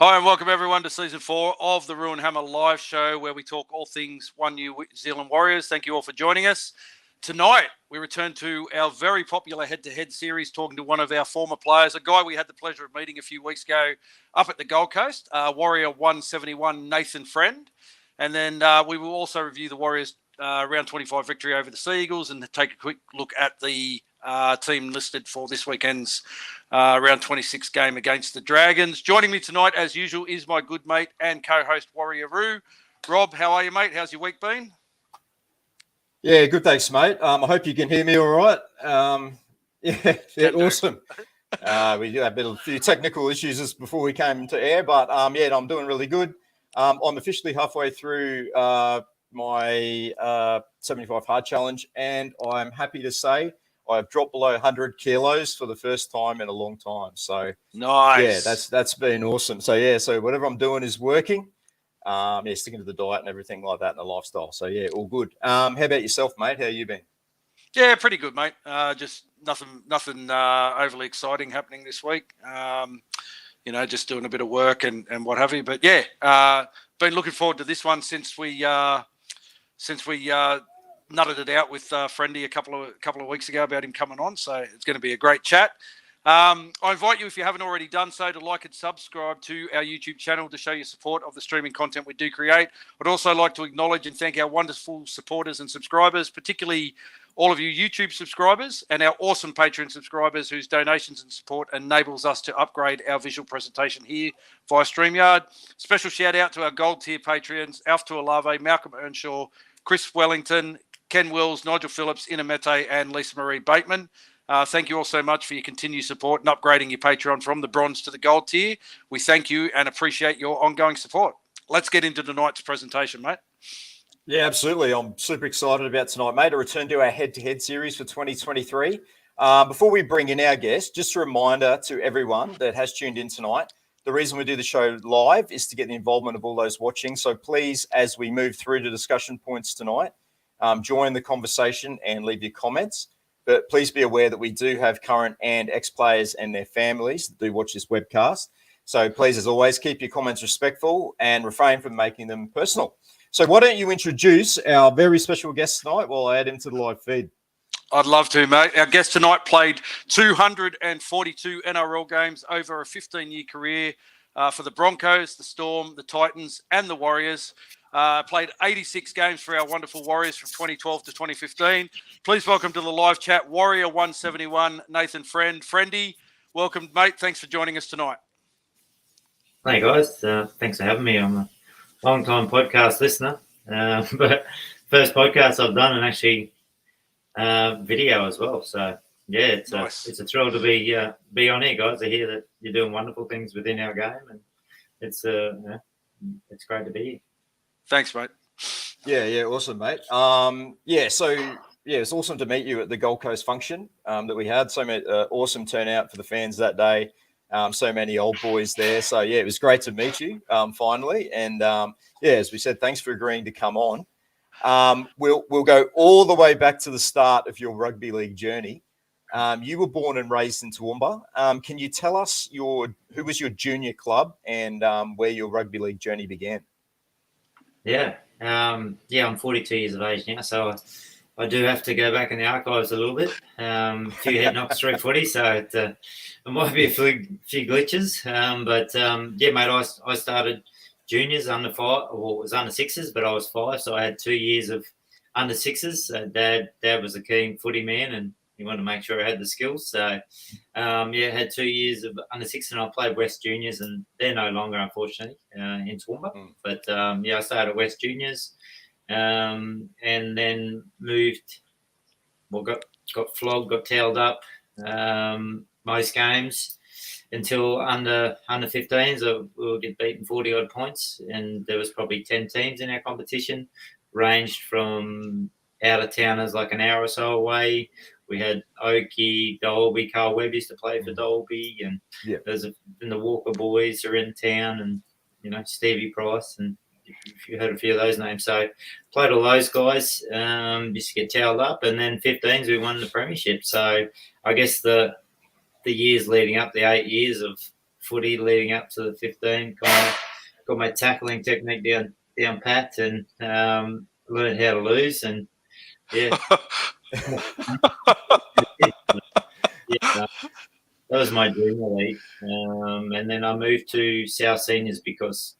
Hi and welcome everyone to Season 4 of the Ruin Hammer live show where we talk all things One New Zealand Warriors. Thank you all for joining us. Tonight, we return to our very popular head-to-head series talking to one of our former players, a guy we had the pleasure of meeting a few weeks ago up at the Gold Coast, Warrior 171 Nathan Friend. And then we will also review the Warriors' round 25 victory over the Sea Eagles and take a quick look at the team listed for this weekend's round 26 game against the Dragons. Joining me tonight, as usual, is my good mate and co-host Warrior Roo. Rob, how are you, mate? How's your week been? Yeah, good, thanks, mate. I hope you can hear me all right. Awesome. We do have a few technical issues just before we came to air, but I'm doing really good. I'm officially halfway through my 75 hard challenge, and I'm happy to say I've dropped below 100 kilos for the first time in a long time. So nice. Yeah, that's been awesome. So whatever I'm doing is working. Sticking to the diet and everything like that and the lifestyle. So yeah, all good. How about yourself, mate? How you been? Yeah, pretty good, mate. Just nothing overly exciting happening this week. Just doing a bit of work and what have you. But yeah, been looking forward to this one since we nutted it out with Friendy a couple of weeks ago about him coming on. So it's going to be a great chat. I invite you, if you haven't already done so, to like and subscribe to our YouTube channel to show your support of the streaming content we do create. I'd also like to acknowledge and thank our wonderful supporters and subscribers, particularly all of you YouTube subscribers and our awesome Patreon subscribers whose donations and support enables us to upgrade our visual presentation here via StreamYard. Special shout out to our gold tier Patreons, Alf Tuolave, Malcolm Earnshaw, Chris Wellington, Ken Wills, Nigel Phillips, Inamete, and Lisa Marie Bateman. Thank you all so much for your continued support and upgrading your Patreon from the bronze to the gold tier. We thank you and appreciate your ongoing support. Let's get into tonight's presentation, mate. Yeah, absolutely. I'm super excited about tonight, mate. A return to our head-to-head series for 2023. Before we bring in our guest, just a reminder to everyone that has tuned in tonight, the reason we do the show live is to get the involvement of all those watching. So please, as we move through to discussion points tonight, join the conversation and leave your comments. But please be aware that we do have current and ex-players and their families that do watch this webcast. So please, as always, keep your comments respectful and refrain from making them personal. So why don't you introduce our very special guest tonight while I add him to the live feed? I'd love to, mate. Our guest tonight played 242 NRL games over a 15-year career for the Broncos, the Storm, the Titans, and the Warriors. Played 86 games for our wonderful Warriors from 2012 to 2015. Please welcome to the live chat, Warrior 171, Nathan Friend. Friendy, welcome, mate. Thanks for joining us tonight. Hey, guys. Thanks for having me. I'm a long-time podcast listener, but first podcast I've done and actually video as well. So, yeah, it's a thrill to be on here, guys. I hear that you're doing wonderful things within our game, and it's great to be here. Thanks, mate. Yeah, awesome, mate. It's awesome to meet you at the Gold Coast function that we had. So many awesome turnout for the fans that day. So many old boys there. So yeah, it was great to meet you finally. And as we said, thanks for agreeing to come on. We'll go all the way back to the start of your rugby league journey. You were born and raised in Toowoomba. Can you tell us who was your junior club and where your rugby league journey began? Yeah, I'm 42 years of age now, so I do have to go back in the archives a little bit. A few head knocks through footy, so it might be a few glitches. Mate, I started juniors under 5, well, it was under 6s, but I was 5, so I had 2 years of under 6s. Dad was a keen footy man, and he wanted to make sure I had the skills. So, I had 2 years of under 6, and I played West Juniors, and they're no longer, unfortunately, in Toowoomba. But, I started at West Juniors, and then moved, got flogged, got tailed up most games until under 15s. We would get beaten 40-odd points, and there was probably 10 teams in our competition, ranged from out-of-towners like an hour or so away. We had Oakey, Dolby, Carl Webb used to play for Dolby, and there's the Walker boys are in town, and Stevie Price, and if you heard a few of those names. So played all those guys, used to get towelled up, and then 15s we won the premiership. So I guess the years leading up, the 8 years of footy leading up to the 15. Got my tackling technique down pat, and learned how to lose. And yeah, yeah, that was my junior league. And then I moved to South Seniors because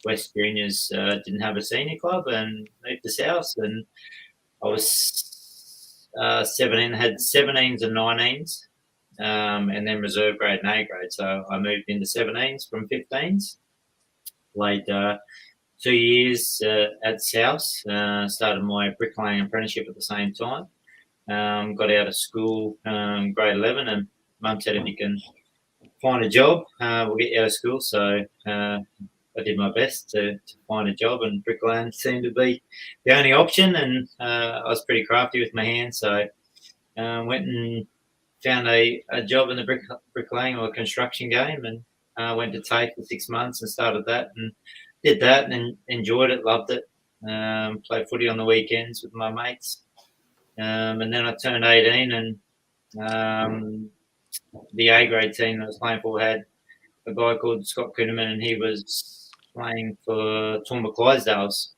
West Juniors didn't have a senior club, and moved to South. And I was 17, had 17s and 19s, and then reserve grade and A grade. So I moved into 17s from 15s. Played 2 years at South. Started my bricklaying apprenticeship at the same time. Got out of school grade 11, and Mum said, if you can find a job, we'll get you out of school. So I did my best to find a job, and bricklaying seemed to be the only option. And I was pretty crafty with my hands, so went and found a job in the bricklaying or construction game, and went to TAFE for 6 months and started that, and did that and enjoyed it, loved it. Played footy on the weekends with my mates. And then I turned 18, and the A grade team that I was playing for had a guy called Scott Kuhneman, and he was playing for Toowoomba Clydesdales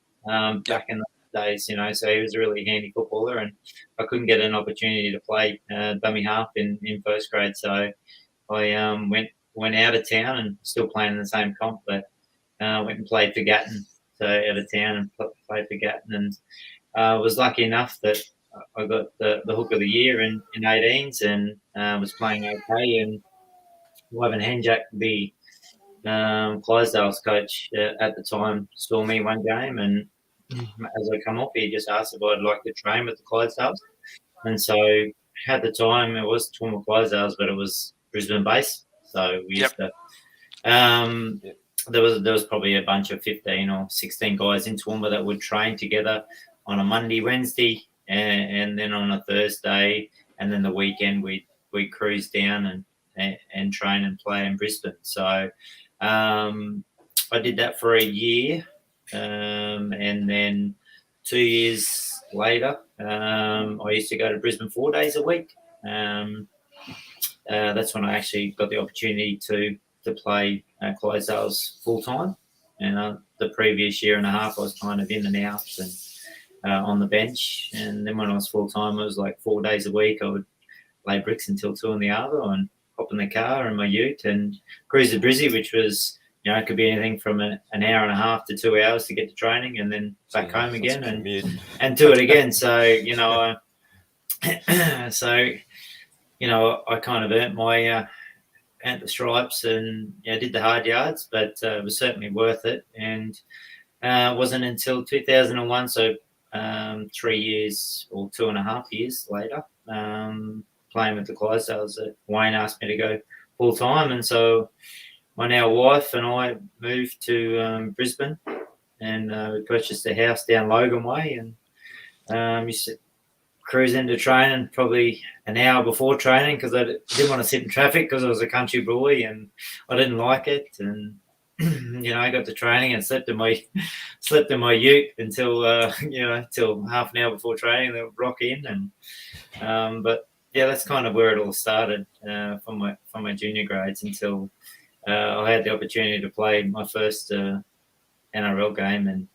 back in the days, so he was a really handy footballer, and I couldn't get an opportunity to play dummy half in first grade. So I went out of town, and still playing in the same comp, but went and played for Gatton. So out of town and played for Gatton, and was lucky enough that I got the hook of the year in 18s, and was playing okay. And Ivan Henjak, the Clydesdales coach at the time, saw me one game, and as I come off, he just asked if I'd like to train with the Clydesdales. And so at the time, it was Toowoomba Clydesdales, but it was Brisbane based. So we used to. There was probably a bunch of 15 or 16 guys in Toowoomba that would train together on a Monday, Wednesday, and then on a Thursday, and then the weekend we'd cruise down and train and play in Brisbane. So I did that for a year, and then 2 years later, I used to go to Brisbane 4 days a week. That's when I actually got the opportunity to play Clydesdales full time. And the previous year and a half, I was kind of in and out and on the bench. And then when I was full time, it was like 4 days a week. I would lay bricks until 2 in the arvo and hop in the car in my ute and cruise to Brizzy, which was, it could be anything from an hour and a half to 2 hours to get to training, and then back home again and do it again. So, I kind of earned my earned the stripes, and did the hard yards, but it was certainly worth it. And it wasn't until 2001, so 3 years or 2.5 years later, playing with the Clydesdales, that Wayne asked me to go full time. And so my now wife and I moved to Brisbane, and we purchased a house down Logan Way, and used to cruise into training probably an hour before training because I didn't want to sit in traffic because I was a country boy and I didn't like it. And I got to training and slept in my ute until till half an hour before training. They would rock in, and but that's kind of where it all started from my junior grades until I had the opportunity to play my first NRL game and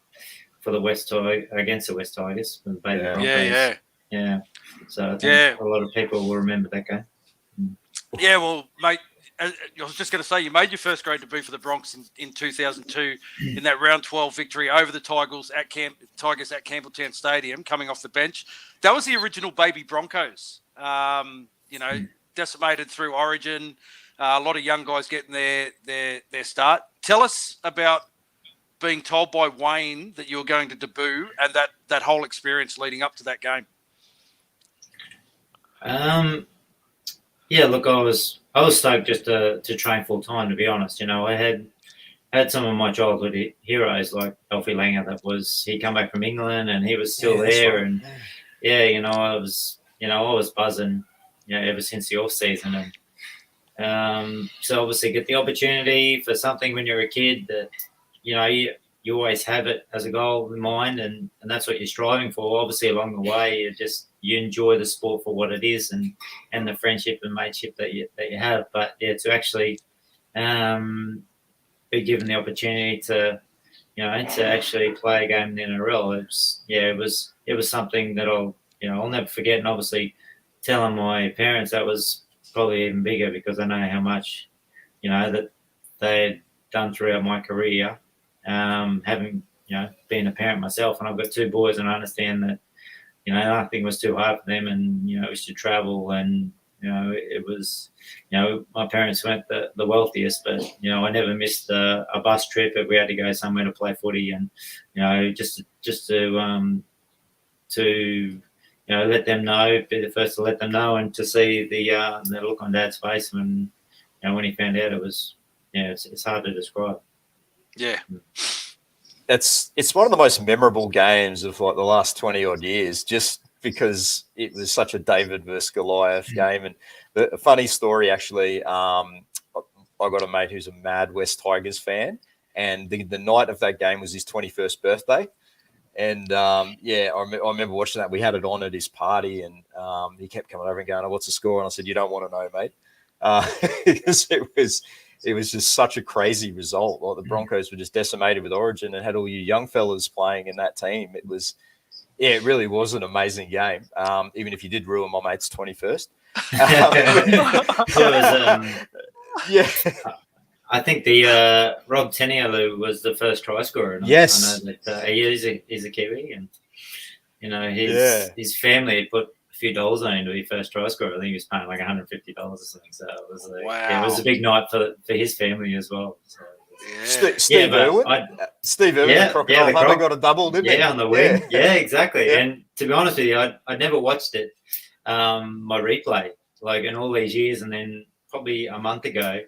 for the against the West Tigers for the Baby Broncos. Yeah. So I think a lot of people will remember that game. Yeah, well, mate, I was just going to say, you made your first grade debut for the Bronx in 2002 in that round 12 victory over the Tigers at Campbelltown Stadium, coming off the bench. That was the original Baby Broncos. Decimated through Origin. A lot of young guys getting their start. Tell us about being told by Wayne that you were going to debut and that whole experience leading up to that game. Look, I was stoked just to train full time, to be honest. I had some of my childhood heroes like Alfie Langer. He come back from England and he was still there. Right. And I was buzzing, ever since the off season. And so obviously get the opportunity for something when you're a kid that, you always have it as a goal in mind, and that's what you're striving for. Obviously along the way, you enjoy the sport for what it is and the friendship and mateship that you have. But to actually be given the opportunity to actually play a game in the NRL. It was something that I'll never forget. And obviously, telling my parents, that was probably even bigger, because I know how much that they had done throughout my career. Having being a parent myself, and I've got 2 boys, and I understand that nothing was too hard for them, and it was to travel, and it was my parents weren't the wealthiest, but I never missed a bus trip if we had to go somewhere to play footy, and just to let them know, be the first to let them know, and to see the look on Dad's face when when he found out. It was it's hard to describe. Yeah. It's one of the most memorable games of like the last 20 odd years, just because it was such a David versus Goliath game. And a funny story, actually, I got a mate who's a mad West Tigers fan, and the night of that game was his 21st birthday. And I remember watching that. We had it on at his party, and he kept coming over and going, "Oh, what's the score?" And I said, "You don't want to know, mate," because it was just such a crazy result. Like, the Broncos were just decimated with Origin and had all you young fellas playing in that team. It really was an amazing game. Even if you did ruin my mate's 21st. Yeah. I think the Rob Tenialu was the first try scorer. And yes. I know that he's a Kiwi, and his family had put a few dollars on him to be first try scorer. I think he was paying like $150 or something. So it was it was a big night for his family as well. So, Steve Irwin. Steve Irwin, the Crocodile Hunter, got a double, didn't he? Yeah, on the wing. Yeah, exactly. Yeah. And to be honest with you, I never watched it, my replay, like in all these years. And then probably a month ago,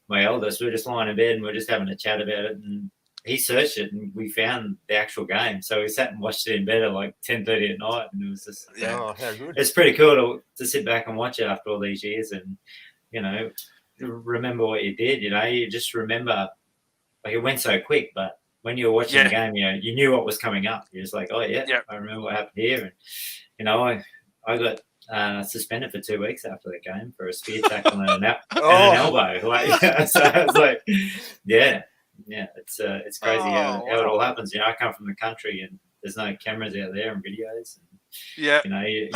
my eldest, we were just lying in bed and we were just having a chat about it. And he searched it and we found the actual game. So we sat and watched it in bed at like 10:30 at night. And it was just, how good. It's pretty cool to sit back and watch it after all these years and, remember what you did. You just remember. Like, it went so quick, but when you were watching the game, you knew what was coming up. You're just like, oh yeah, I remember what happened here. And I got suspended for 2 weeks after the game for a spear tackle and an elbow. So I was like, it's crazy how it all happens. I come from the country and there's no cameras out there and videos. And,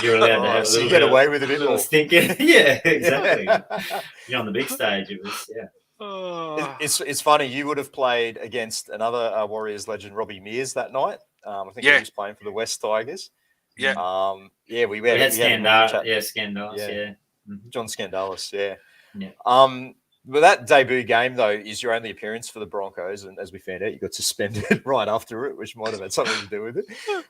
you're allowed to have a little get away with a bit more thinking. Yeah, exactly. On the big stage, it was It's funny. You would have played against another Warriors legend, Robbie Mears, that night. I think he was playing for the West Tigers. Yeah. We had Scandalis. Yeah, Scandalis. Yeah. Mm-hmm. John Scandalis. Yeah. But that debut game, though, is your only appearance for the Broncos, and as we found out, you got suspended right after it, which might have had something to do with it.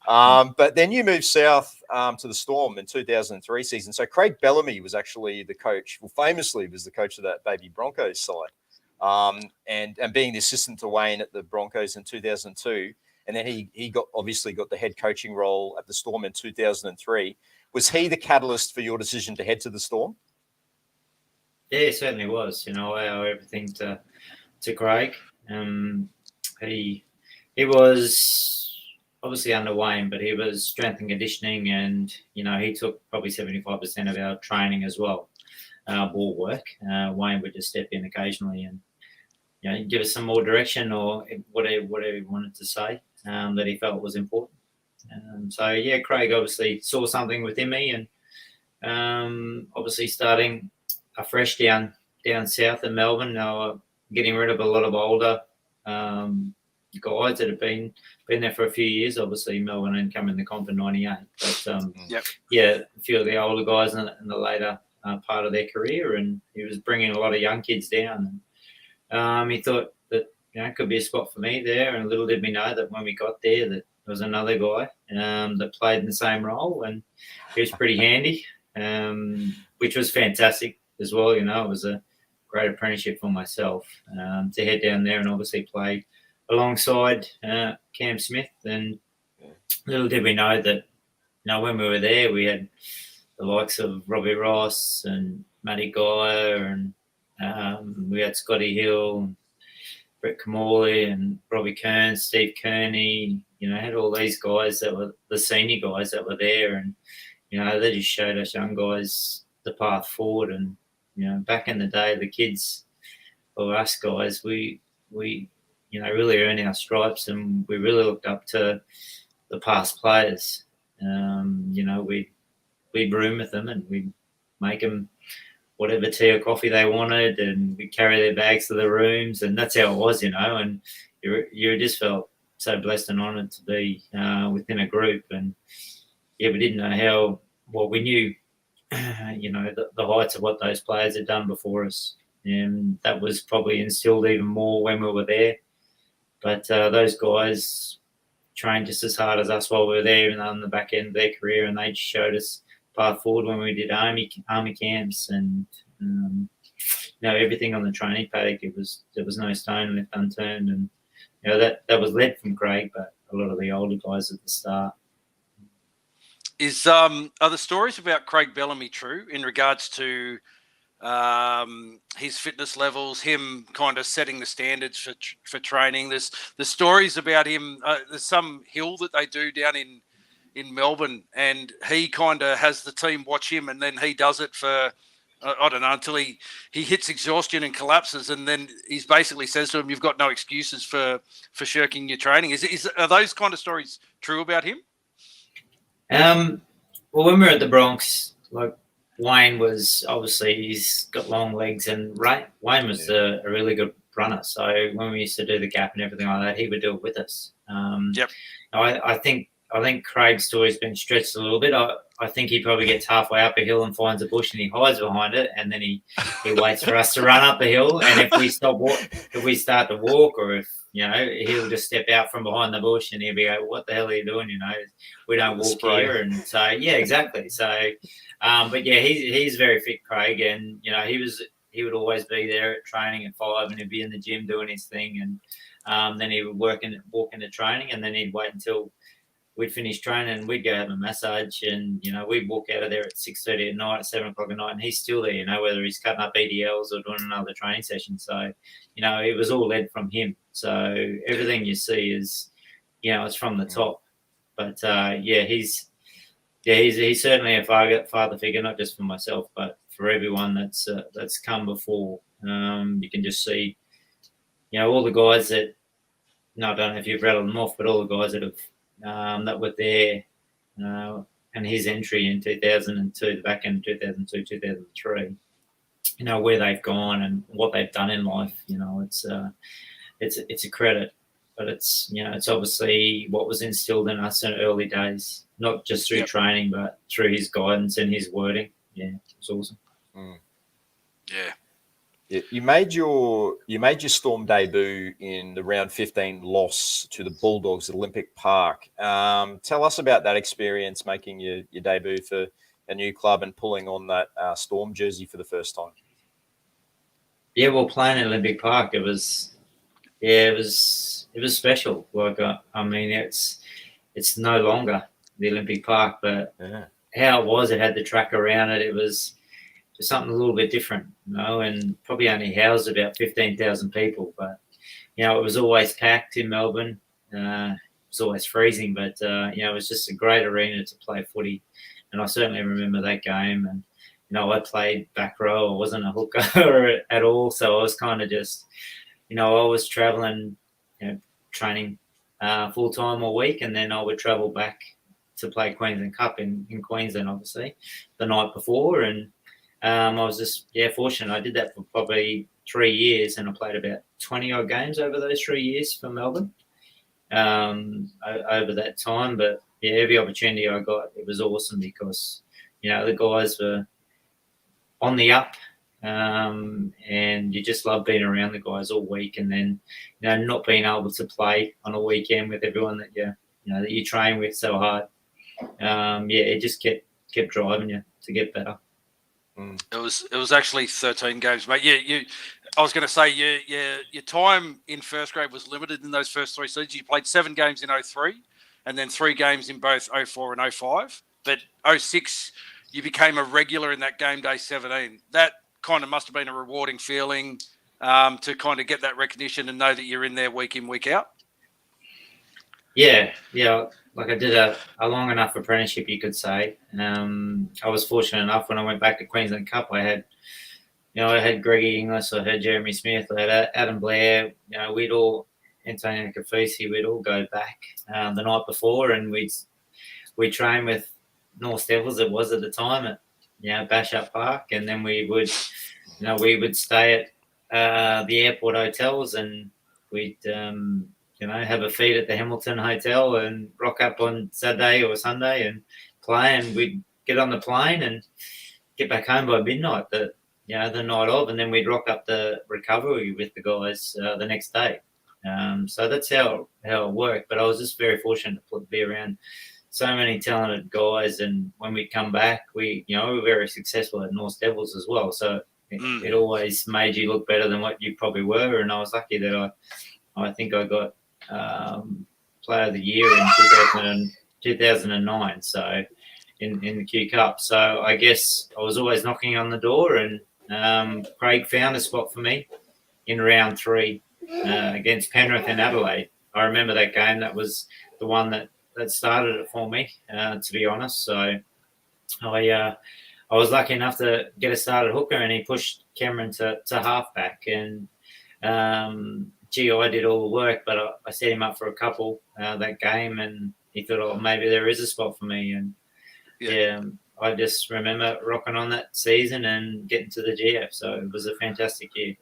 But then you moved south to the Storm in 2003 season. So Craig Bellamy was actually the coach. Well, famously was the coach of that baby Broncos side, and being the assistant to Wayne at the Broncos in 2002, and then he obviously got the head coaching role at the Storm in 2003. Was he the catalyst for your decision to head to the Storm? Yeah, it certainly was. I owe everything to Craig. He was obviously under Wayne, but he was strength and conditioning, and he took probably 75% of our training as well, ball work. Wayne would just step in occasionally and give us some more direction or whatever he wanted to say that he felt was important. Craig obviously saw something within me, and obviously starting afresh down south in Melbourne. Getting rid of a lot of older guys that have been there for a few years. Obviously, Melbourne had come in the comp in '98, but a few of the older guys in the later part of their career, and he was bringing a lot of young kids down. And he thought that it could be a spot for me there, and little did we know that when we got there, that there was another guy that played in the same role, and he was pretty handy, which was fantastic as well. It was a great apprenticeship for myself to head down there and obviously play alongside Cam Smith. And little did we know that, when we were there, we had the likes of Robbie Ross and Matty Geyer, and we had Scotty Hill, Brett Camorley, and Robbie Kearns, Steve Kearney. Had all these guys that were the senior guys that were there, and they just showed us young guys the path forward. And back in the day, the kids or us guys, we really earned our stripes, and we really looked up to the past players. We'd room with them, and we'd make them whatever tea or coffee they wanted, and we'd carry their bags to the rooms, and that's how it was, and you just felt so blessed and honoured to be within a group. And we didn't know we knew, the heights of what those players had done before us, and that was probably instilled even more when we were there. But those guys trained just as hard as us while we were there, and on the back end of their career, and they showed us path forward when we did army camps, and everything on the training paddock. There was no stone left unturned, and that was led from Craig, but a lot of the older guys at the start. Are the stories about Craig Bellamy true in regards to his fitness levels, him kind of setting the standards for training? There's the stories about him. There's some hill that they do down in Melbourne, and he kind of has the team watch him, and then he does it for I don't know, until he hits exhaustion and collapses, and then he's basically says to him, "You've got no excuses for shirking your training." Are those kind of stories true about him? Well, when we were at the Bronx, like Wayne was obviously, he's got long legs, and Wayne was a really good runner. So when we used to do the gap and everything like that, he would do it with us. Yep. I think Craig's story's been stretched a little bit. I think he probably gets halfway up a hill and finds a bush and he hides behind it, and then he waits for us to run up the hill. And if we start to walk, or if he'll just step out from behind the bush and he'll be like, "What the hell are you doing? We don't walk here." And so exactly. So, but he's very fit, Craig, and he would always be there at training at 5, and he'd be in the gym doing his thing, and then he would walk into training, and then he'd wait until we'd finish training, and we'd go have a massage, and we'd walk out of there at 6:30 at night, at 7 o'clock at night, and he's still there, whether he's cutting up EDLs or doing another training session. So it was all led from him. So everything you see is it's from the top. But he's certainly a father figure, not just for myself, but for everyone that's come before. You can just see all the guys that, I don't know if you've rattled them off, but all the guys that have that were there, and his entry in 2002, the back end of 2002, 2003, where they've gone and what they've done in life. It's a credit, but it's obviously what was instilled in us in early days, not just through training, but through his guidance and his wording. Yeah, it was awesome. Yeah. You made your Storm debut in the round 15 loss to the Bulldogs at Olympic Park. Tell us about that experience, making your debut for a new club and pulling on that Storm jersey for the first time. Yeah, well, playing at Olympic Park, it was special. Like, it's no longer the Olympic Park, but how it had the track around it. It was just something a little bit different, and probably only housed about 15,000 people. But, it was always packed in Melbourne. It was always freezing, but, it was just a great arena to play footy. And I certainly remember that game. And, I played back row. I wasn't a hooker at all. So I was kind of just, I was traveling, training full-time all week. And then I would travel back to play Queensland Cup in Queensland, obviously, the night before. And I was just, fortunate. I did that for probably 3 years, and I played about 20-odd games over those 3 years for Melbourne over that time. But, every opportunity I got, it was awesome because, the guys were on the up, and you just love being around the guys all week, and then, not being able to play on a weekend with everyone that that you train with so hard. It just kept driving you to get better. It was actually 13 games, mate. I was going to say your time in first grade was limited in those first 3 seasons. You played 7 games in 03, and then 3 games in both 04 and 05. But 06, you became a regular in that game day 17. That kind of must have been a rewarding feeling to kind of get that recognition and know that you're in there week in, week out. Yeah. Like, I did a long enough apprenticeship, you could say. I was fortunate enough when I went back to Queensland Cup, I had I had Greggy Inglis, I had Jeremy Smith, I had Adam Blair. We'd all, Antonio Cafusi, we'd all go back the night before, and we train with North Devils. It was at the time at Bash Up Park, and then we would stay at the airport hotels, and we'd have a feed at the Hamilton Hotel and rock up on Saturday or Sunday and play, and we'd get on the plane and get back home by midnight the night of, and then we'd rock up the recovery with the guys the next day. So that's how it worked. But I was just very fortunate to be around so many talented guys, and when we come back, we were very successful at North Devils as well. So it always made you look better than what you probably were. And I was lucky that I think I got Player of the Year in 2009. So in the Q Cup. So I guess I was always knocking on the door, and Craig found a spot for me in round 3 against Penrith in Adelaide. I remember that game. That was the one that started it for me, to be honest. So I was lucky enough to get a start at hooker, and he pushed Cameron to halfback. And I did all the work, but I set him up for a couple that game, and he thought, oh, maybe there is a spot for me. And I just remember rocking on that season and getting to the GF. So it was a fantastic year.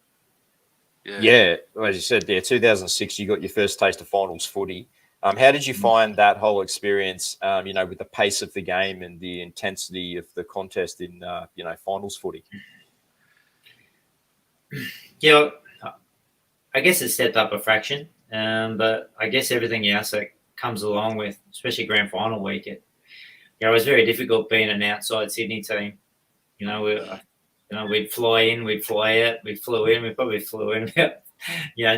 Yeah, as you said there, 2006, you got your first taste of finals footy. How did you find that whole experience, with the pace of the game and the intensity of the contest in, finals footy? Yeah, I guess it stepped up a fraction, but I guess everything else that comes along with, especially grand final week, it was very difficult being an outside Sydney team. We'd fly in, we'd fly out, we probably flew in about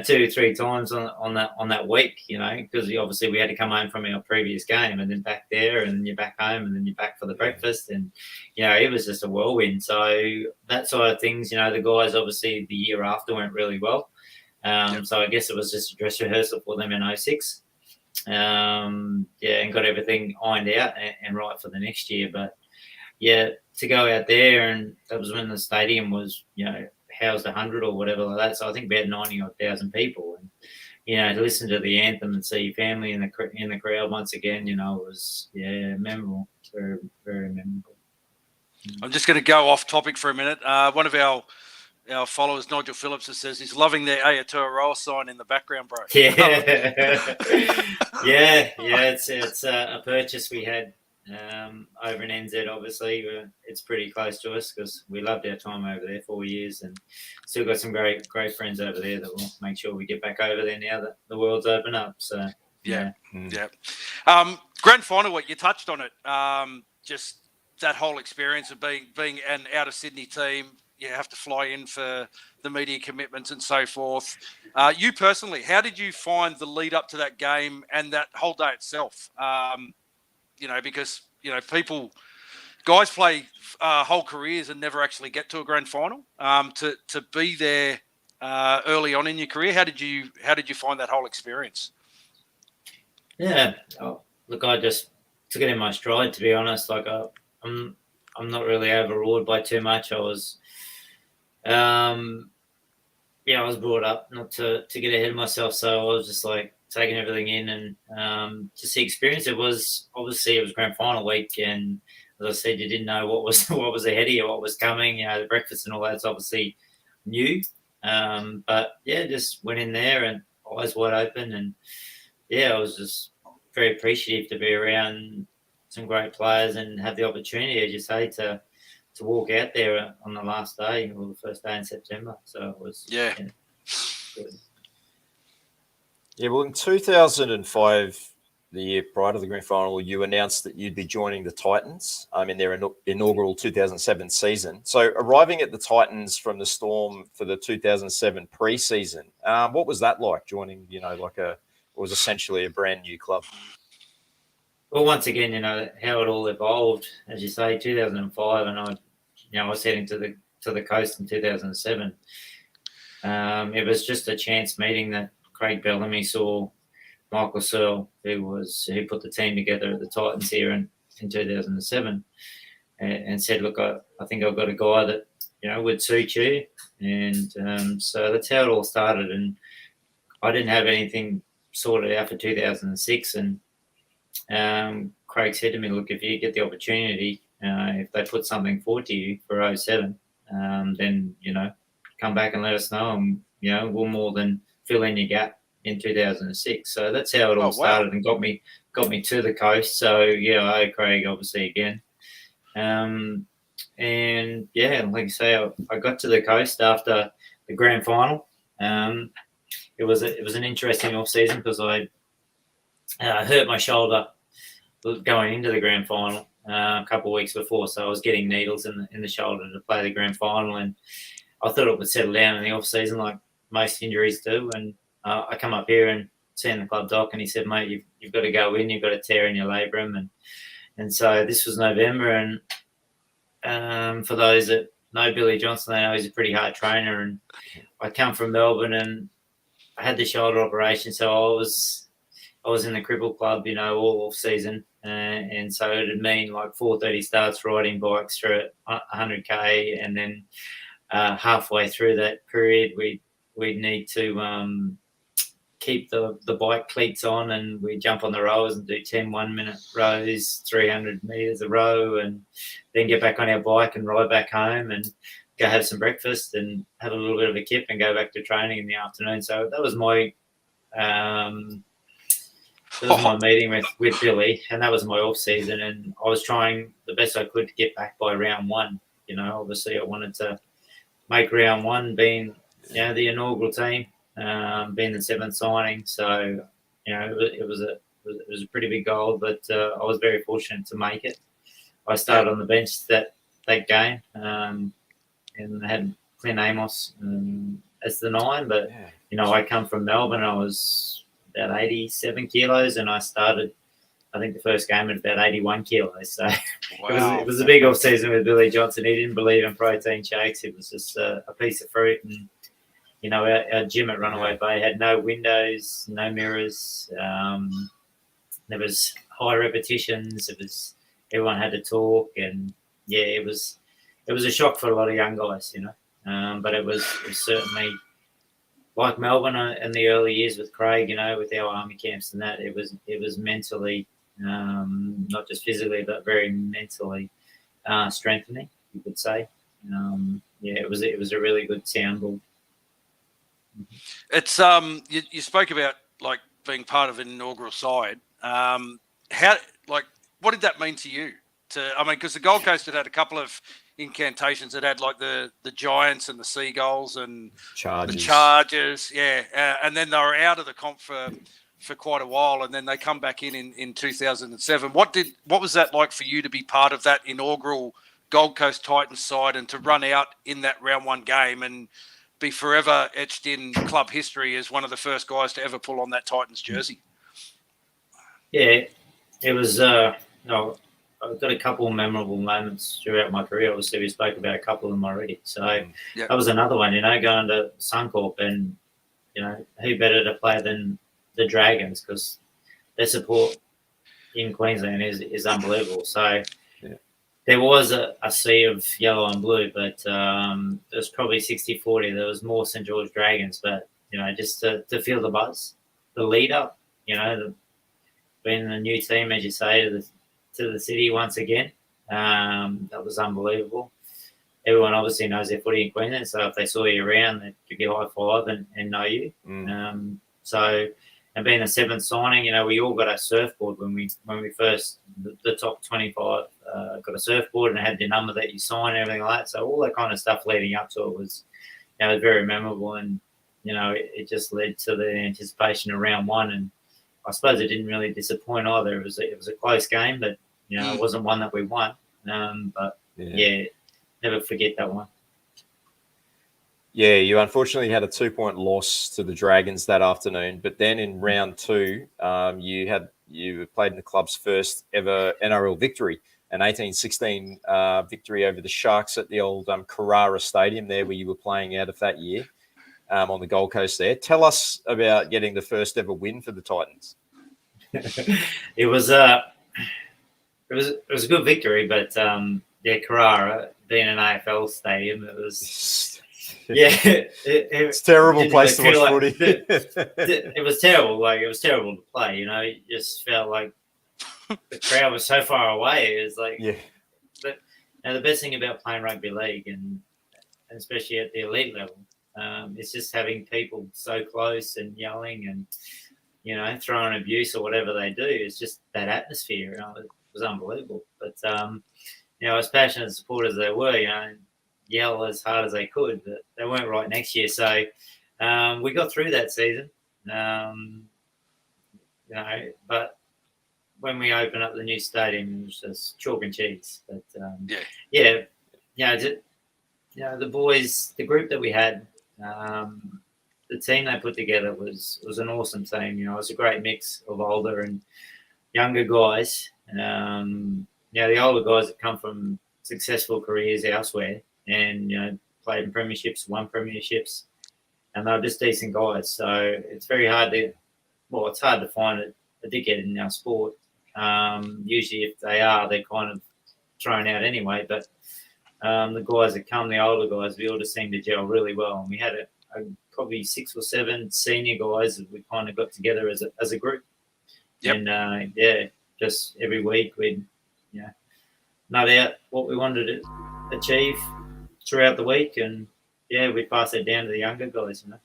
2 or 3 times on that week, because obviously we had to come home from our previous game and then back there, and then you're back home, and then you're back for the breakfast, and it was just a whirlwind. So that side of things, the guys obviously the year after went really well. So I guess it was just a dress rehearsal for them in 06. And got everything ironed out and right for the next year. But to go out there, and that was when the stadium was housed 100 or whatever like that. So I think we had 90,000 people, and to listen to the anthem and see your family in the crowd once again, it was memorable, very, very memorable. I'm just going to go off topic for a minute. One of our followers, Nigel Phillips, says he's loving their Aotearoa sign in the background, bro. It's a purchase we had over in NZ. Obviously, it's pretty close to us because we loved our time over there 4 years, and still got some great friends over there that will make sure we get back over there now that the world's open up. So grand final week, you touched on it. Just that whole experience of being an out of Sydney team. You have to fly in for the media commitments and so forth. You personally, how did you find the lead up to that game and that whole day itself? Because guys play whole careers and never actually get to a grand final. To be there early on in your career, how did you find that whole experience? Yeah, look, I just took it in my stride, to be honest. Like I'm not really overawed by too much. I was brought up not to get ahead of myself, so I was just like taking everything in and just the experience. It was grand final week, and as I said, you didn't know what was ahead of you, what was coming. The breakfast and all that's obviously new, but just went in there and eyes wide open, and I was just very appreciative to be around some great players and have the opportunity, as you say, to walk out there on the last day or the first day in September. So it was good. Yeah, well, in 2005, the year prior to the grand final, you announced that you'd be joining the Titans in their inaugural 2007 season. So arriving at the Titans from the Storm for the 2007 pre-season, what was that like, joining, what was essentially a brand new club? Well, once again, how it all evolved, as you say, 2005, and I was heading to the coast in 2007. It was just a chance meeting that Craig Bellamy saw Michael Searle, who put the team together at the Titans here in 2007, and said, "Look, I think I've got a guy that would suit you. And so that's how it all started. And I didn't have anything sorted out for 2006. And Craig said to me, look, if you get the opportunity, if they put something forward to you for 07, then, come back and let us know. And, we'll more than fill in your gap in 2006. So that's how it all started and got me to the coast. So, yeah, I owe Craig, obviously, again. And, yeah, like I say, I got to the coast after the grand final. It was an interesting off season because I hurt my shoulder going into the grand final a couple of weeks before, so I was getting needles in the shoulder to play the grand final, and I thought it would settle down in the off season like most injuries do. And I come up here and seen the club doc, and he said, "Mate, you've got to go in. You've got a tear in your labrum," and so this was November, and for those that know Billy Johnson, they know he's a pretty hard trainer, and I come from Melbourne and I had the shoulder operation, so I was in the cripple club, all off season, and so it'd mean like 4:30 starts riding bikes for 100k, and then halfway through that period, we'd need to keep the bike cleats on, and we jump on the rows and do 10 1-minute rows, 300 meters a row, and then get back on our bike and ride back home and go have some breakfast and have a little bit of a kip and go back to training in the afternoon. So that was my meeting with Billy, and that was my off season, and I was trying the best I could to get back by round one. Obviously I wanted to make round one, being the inaugural team, being the 7th signing. So it was a pretty big goal, but I was very fortunate to make it. I started on the bench that game, and I had Clint Amos as the 9, but I come from Melbourne. I was about 87 kilos, and I started, I think, the first game at about 81 kilos. So it was a big off season with Billy Johnson. He didn't believe in protein shakes. It was just a piece of fruit. And our gym at Runaway Bay had no windows, no mirrors. There was high repetitions. Everyone had to talk, and it was a shock for a lot of young guys, but it was certainly like Melbourne in the early years with Craig, with our army camps and that. It was mentally, not just physically, but very mentally strengthening, you could say. It was a really good sound ball. It's you spoke about like being part of an inaugural side. What did that mean to you? Because the Gold Coast had a couple of incantations that had like the Giants and the Seagulls and the Chargers, and then they were out of the comp for quite a while, and then they come back in 2007. What was that like for you to be part of that inaugural Gold Coast Titans side and to run out in that round one game and be forever etched in club history as one of the first guys to ever pull on that Titans jersey? Yeah, it was. I've got a couple of memorable moments throughout my career. Obviously, we spoke about a couple of them already. So that was another one, going to Suncorp, and, who better to play than the Dragons, because their support in Queensland is unbelievable. So there was a sea of yellow and blue, but it was probably 60-40. There was more St. George Dragons, but, just to feel the buzz, the lead up, being the new team, as you say, to the city once again. That was unbelievable. Everyone obviously knows their footy in Queensland, so if they saw you around, they'd give you a high five and know you. And being the 7th signing, we all got a surfboard when we first, the top 25 got a surfboard, and it had the number that you sign and everything like that. So all that kind of stuff leading up to it was, very memorable, and it just led to the anticipation of round one. And I suppose it didn't really disappoint either. It was a close game, but it wasn't one that we won. But never forget that one. Yeah, you unfortunately had a 2-point loss to the Dragons that afternoon, but then in round 2, you played in the club's first ever NRL victory, an 18-16 victory over the Sharks at the old Carrara Stadium there, where you were playing out of that year. On the Gold Coast there. Tell us about getting the first ever win for the Titans. It was a good victory, but Carrara, being an AFL stadium, it was it's a terrible place to watch footy. It was terrible. Like, it was terrible to play. You know, it just felt like the crowd was so far away. It was like, But now the best thing about playing rugby league, and especially at the elite level, it's just having people so close and yelling and, you know, throwing abuse or whatever they do. It's just that atmosphere. You know, it was unbelievable. But you know, as passionate supporters as they were, you know, yell as hard as they could, but they weren't right next year. So we got through that season, you know, but when we opened up the new stadium, it was just chalk and cheese. But you know, the boys, the group that we had, the team they put together was an awesome team. You know, it was a great mix of older and younger guys. You know, the older guys that come from successful careers elsewhere, and, you know, played in premierships, won premierships, and they're just decent guys. So it's very hard to, well, it's hard to find a dickhead in our sport. Usually if they are, they're kind of thrown out anyway. But the guys that come, the older guys, we all just seem to gel really well. And we had probably 6 or 7 senior guys that we kind of got together as a group. Yep. And just every week we'd, you know, nut out what we wanted to achieve throughout the week, and we pass it down to the younger guys. You know,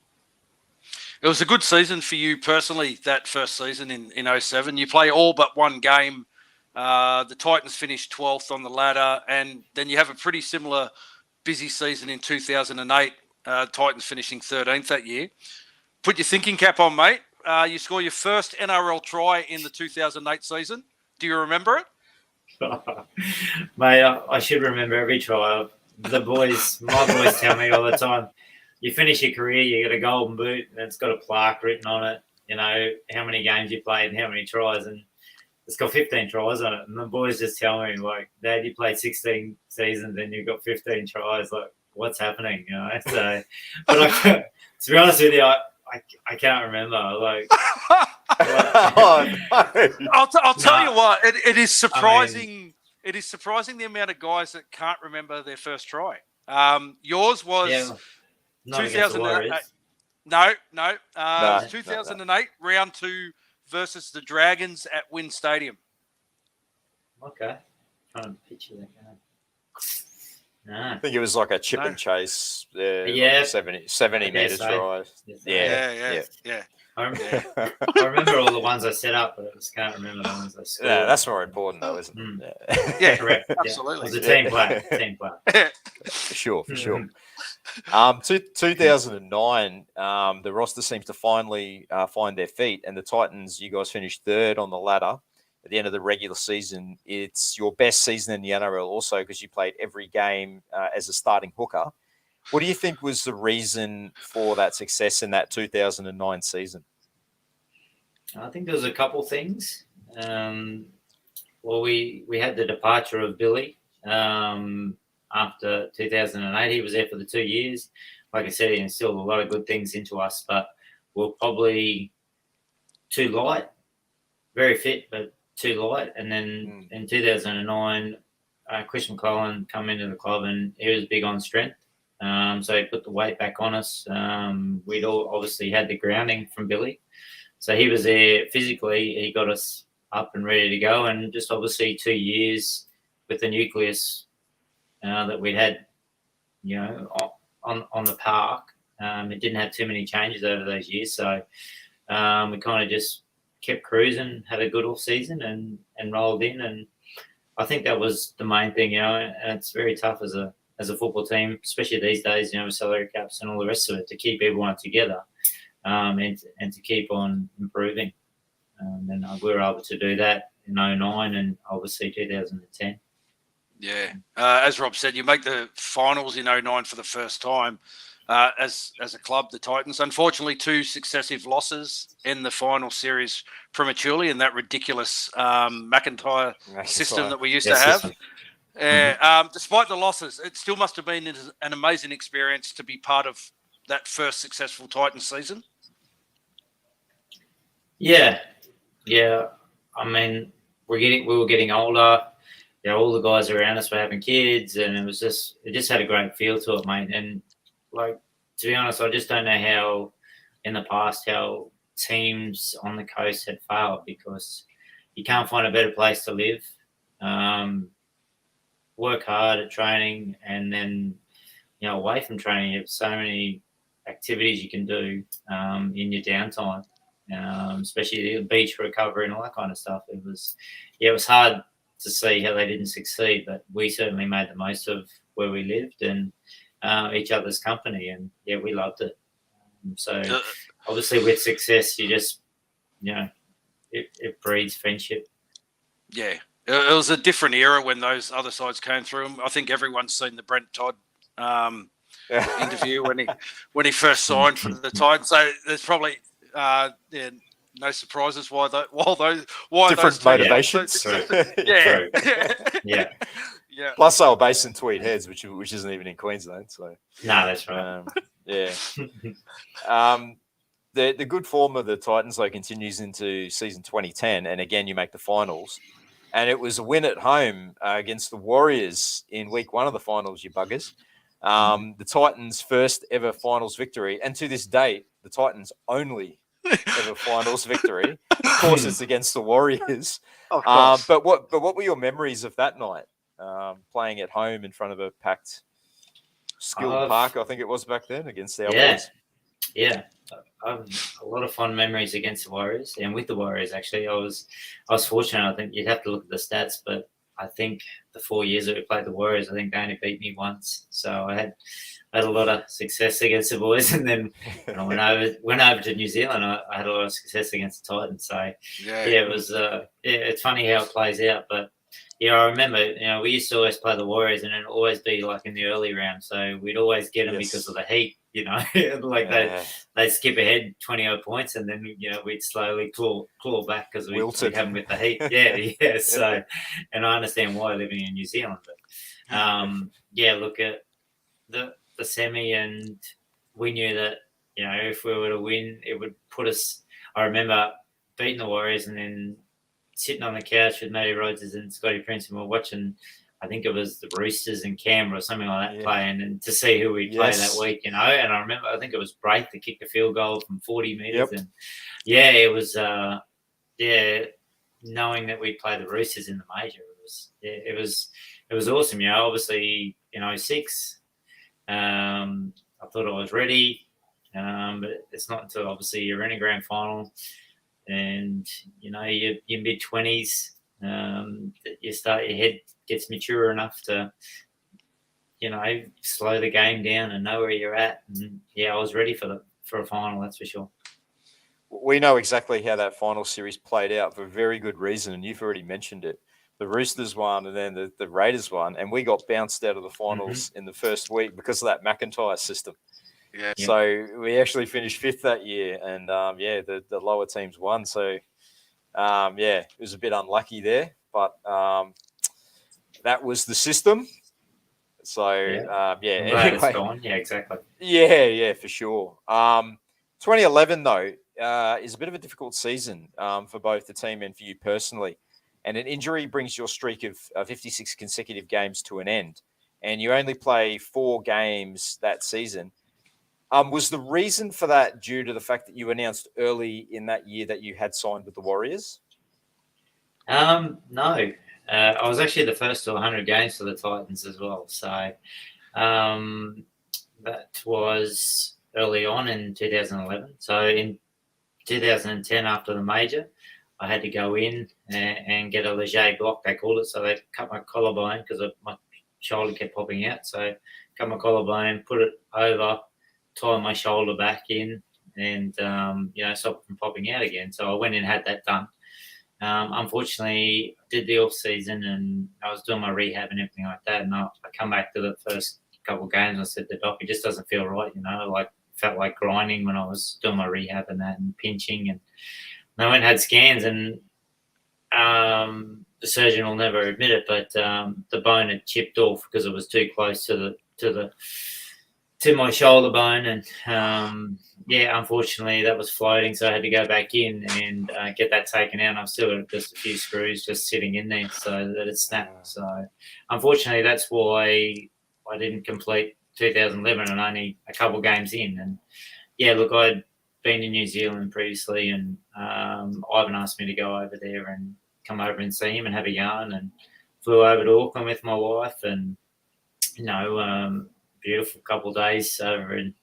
it was a good season for you personally, that first season in 2007. You play all but one game. The Titans finished 12th on the ladder, and then you have a pretty similar busy season in 2008. Titans finishing 13th that year. Put your thinking cap on, mate. You score your first NRL try in the 2008 season. Do you remember it? Mate, I should remember every try. My boys tell me all the time, you finish your career, you get a golden boot, and it's got a plaque written on it, you know, how many games you played and how many tries, and it's got 15 tries on it. And the boys just tell me, like, Dad, you played 16 seasons and you've got 15 tries. Like, what's happening? You know, so, but to be honest with you, I can't remember. Like, oh, no. I'll tell you what, it is surprising. I mean, it is surprising the amount of guys that can't remember their first try. Yours was 2008. No. 2008 round 2 versus the Dragons at Wynn Stadium. Okay, trying to picture that game. No. I think it was like a chip and chase. Yeah, 70 metre drive. Yeah. I remember all the ones I set up, but I just can't remember the ones I scored. Yeah, that's more important, though, isn't it? Yeah, correct. Absolutely. It was a team player. For sure. 2009, the roster seems to finally find their feet, and the Titans, you guys finished 3rd on the ladder at the end of the regular season. It's your best season in the NRL also, because you played every game as a starting hooker. What do you think was the reason for that success in that 2009 season? I think there was a couple things. Well, we had the departure of Billy after 2008. He was there for the 2 years. Like I said, he instilled a lot of good things into us, but we're probably too light, very fit, but too light. And then in 2009, Chris McLennan come into the club, and he was big on strength. So he put the weight back on us. We'd all obviously had the grounding from Billy. So he was there physically. He got us up and ready to go. And just obviously 2 years with the nucleus that we'd had, you know, on the park. It didn't have too many changes over those years. So we kind of just kept cruising, had a good off season and rolled in. And I think that was the main thing, you know, and it's very tough as a football team, especially these days, you know, with salary caps and all the rest of it, to keep everyone together and to keep on improving. And we were able to do that in 2009 and obviously 2010. Yeah. As Rob said, you make the finals in 2009 for the first time as a club, the Titans. Unfortunately, 2 successive losses in the final series prematurely in that ridiculous McIntyre system that we used to have. Despite the losses, it still must have been an amazing experience to be part of that first successful Titans season. Yeah. I mean, we were getting older. all the guys around us were having kids, and it just had a great feel to it, mate. And like, to be honest, I just don't know how in the past how teams on the coast had failed, because you can't find a better place to live, work hard at training, and then, away from training, you have so many activities you can do in your downtime, especially the beach recovery and all that kind of stuff. It was hard to see how they didn't succeed, but we certainly made the most of where we lived and each other's company, and we loved it. So obviously with success, you just, it breeds friendship. Yeah, it was a different era when those other sides came through. I think everyone's seen the Brent Todd interview when he first signed for the Tide. So there's probably no surprises why different those motivations. Yeah. Plus, they were based in Tweed Heads, which isn't even in Queensland. So no, that's right. The good form of the Titans though continues into season 2010, and again you make the finals, and it was a win at home against the Warriors in week 1 of the finals. You buggers. The Titans' first ever finals victory, and to this date, the Titans' only ever finals victory. Of course, it's against the Warriors. Of course. But what were your memories of that night? Playing at home in front of a packed Skill Park, I think it was back then, against our boys. Yeah, I have a lot of fond memories against the Warriors, and with the Warriors actually. I was fortunate. I think you'd have to look at the stats, but I think the 4 years that we played the Warriors, I think they only beat me once. So I had a lot of success against the boys, and then when I went over to New Zealand, I had a lot of success against the Titans. So it was it's funny how it plays out, but. I remember, we used to always play the Warriors, and it'd always be like in the early round. So we'd always get them because of the heat, they'd skip ahead 20 points, and then, we'd slowly claw back because we'd have them with the heat. Yeah. So, and I understand why living in New Zealand. But, look at the semi, and we knew that, if we were to win, it would put us, I remember beating the Warriors and then sitting on the couch with Matty Rogers and Scotty Prince, and we're watching, I think it was the Roosters in Canberra or something like that playing, and to see who we'd play that week, And I remember, I think it was Braith that kicked a field goal from 40 metres. And it was, knowing that we'd play the Roosters in the major, it was awesome. Obviously in 06, I thought I was ready, but it's not until obviously you're in a grand final. And your mid-20s, your head gets mature enough to, slow the game down and know where you're at. And I was ready for a final, that's for sure. We know exactly how that final series played out for a very good reason, and you've already mentioned it. The Roosters won, and then the Raiders won, and we got bounced out of the finals in the first week because of that McIntyre system. Yeah. So we actually finished 5th that year, and the lower teams won. So it was a bit unlucky there, but that was the system. So Anyway, it's gone. Yeah, exactly. Yeah, for sure. 2011 though is a bit of a difficult season for both the team and for you personally, and an injury brings your streak of 56 consecutive games to an end, and you only play 4 games that season. Was the reason for that due to the fact that you announced early in that year that you had signed with the Warriors? No. I was actually the first to 100 games for the Titans as well. So that was early on in 2011. So in 2010, after the major, I had to go in and get a Leger block, they called it. So they cut my collarbone because my shoulder kept popping out. So cut my collarbone, put it over, tie my shoulder back in, and stop it from popping out again. So I went in and had that done. Unfortunately, I did the off season and I was doing my rehab and everything like that. And I come back to the first couple of games and I said to the doc, it just doesn't feel right, felt like grinding when I was doing my rehab and that, and pinching. And I went and had scans, and the surgeon will never admit it, but the bone had chipped off because it was too close to the to my shoulder bone, and unfortunately that was floating, so I had to go back in and get that taken out. And I've still got just a few screws just sitting in there so that it snapped. So unfortunately, that's why I didn't complete 2011 and only a couple games in. And look, I'd been in New Zealand previously, and Ivan asked me to go over there and come over and see him and have a yarn, and flew over to Auckland with my wife, and beautiful couple of days over in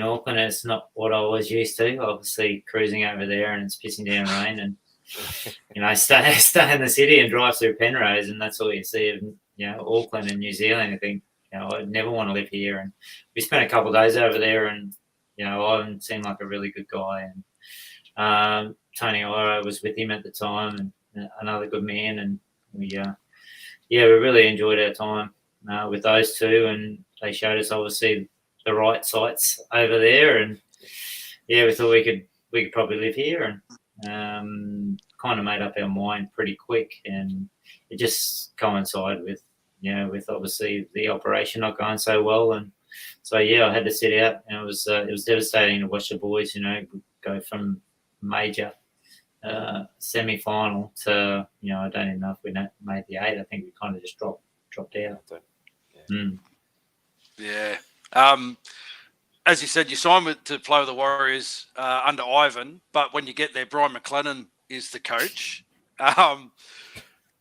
Auckland. It's not what I was used to, obviously cruising over there and it's pissing down rain, and stay in the city and drive through Penrose, and that's all you see of Auckland and New Zealand. I think I'd never want to live here. And we spent a couple of days over there, and Ivan seemed like a really good guy, and Tony Iro was with him at the time, and another good man, and we really enjoyed our time with those two, and they showed us obviously the right sites over there, and we thought we could probably live here, and kind of made up our mind pretty quick, and it just coincided with with obviously the operation not going so well, and so I had to sit out, and it was devastating to watch the boys go from major semi-final to I don't even know if we made the 8. I think we kind of just dropped out. As you said, you signed to play with the Warriors under Ivan, but when you get there, Brian McLennan is the coach.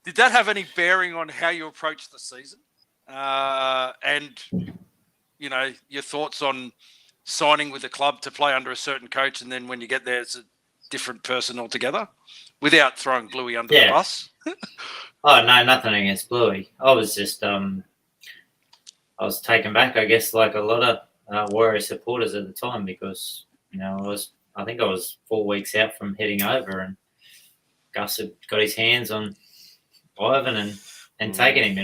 Did that have any bearing on how you approached the season? And your thoughts on signing with the club to play under a certain coach, and then when you get there, it's a different person altogether, without throwing Bluey under the bus? Oh no, nothing against Bluey. I was just I was taken back, I guess, like a lot of Warrior supporters at the time, because I think I was 4 weeks out from heading over, and Gus had got his hands on Ivan and taken him,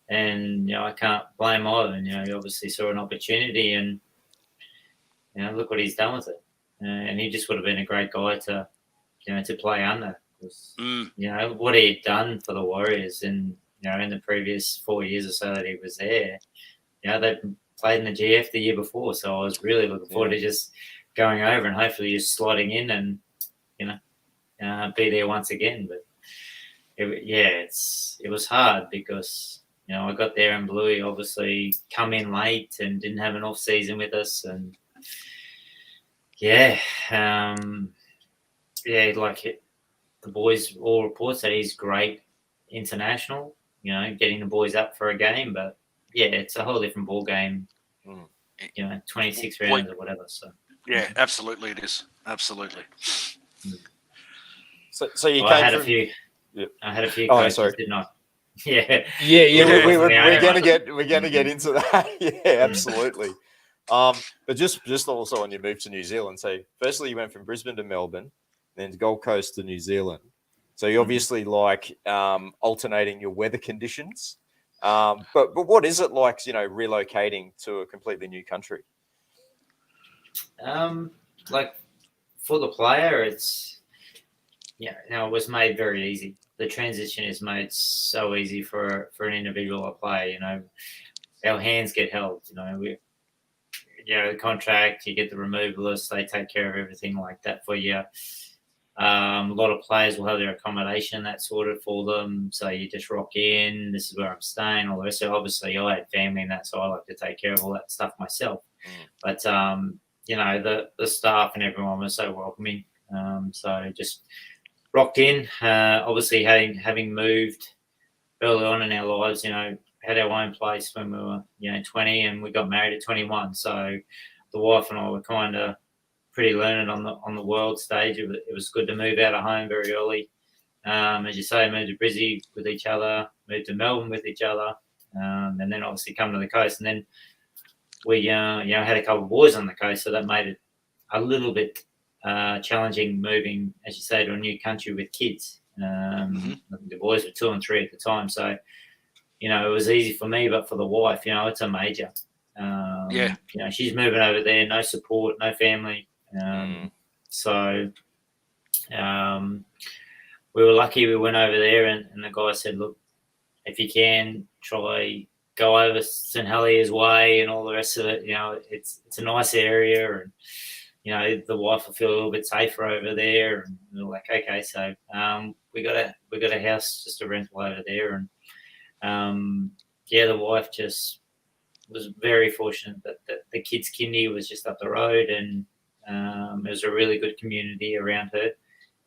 and I can't blame Ivan. He obviously saw an opportunity, and look what he's done with it. And he just would have been a great guy to play under. What he had done for the Warriors, and in the previous 4 years or so that he was there, they played in the GF the year before. So I was really looking forward to just going over and hopefully just slotting in and be there once again. But it was hard because I got there and Bluey obviously come in late and didn't have an off season with us, and the boys all reports that he's great international, getting the boys up for a game, but it's a whole different ball game, 26 rounds or whatever. So absolutely it is. Absolutely. So you I had a few. I had a few coaches, didn't I? We're gonna get into that. Absolutely. But just also on your move to New Zealand. So firstly, you went from Brisbane to Melbourne, then Gold Coast to New Zealand. So you obviously like alternating your weather conditions. But what is it like, relocating to a completely new country? Like for the player, it's it was made very easy. The transition is made so easy for an individual player. Our hands get held. The contract, you get the removalists, they take care of everything like that for you. A lot of players will have their accommodation that's sorted for them, so you just rock in. This is where I'm staying. All the rest. So obviously, I had family and that, so I like to take care of all that stuff myself. But the staff and everyone was so welcoming. So just rocked in. Obviously, having moved early on in our lives, had our own place when we were 20, and we got married at 21. So the wife and I were kind of pretty learned on the world stage. It was good to move out of home very early. As you say, moved to Brizzy with each other, moved to Melbourne with each other, and then obviously come to the coast. And then we had a couple of boys on the coast, so that made it a little bit challenging moving, as you say, to a new country with kids. The boys were 2 and 3 at the time, so it was easy for me, but for the wife, it's a major. She's moving over there, no support, no family. So we were lucky we went over there, and the guy said, look, if you can, try go over St Heliers Way and all the rest of it. It's a nice area, and the wife will feel a little bit safer over there. And we're like, okay, so we got a house, just a rental over there, and the wife just was very fortunate that the kids' kindy was just up the road, and it was a really good community around her.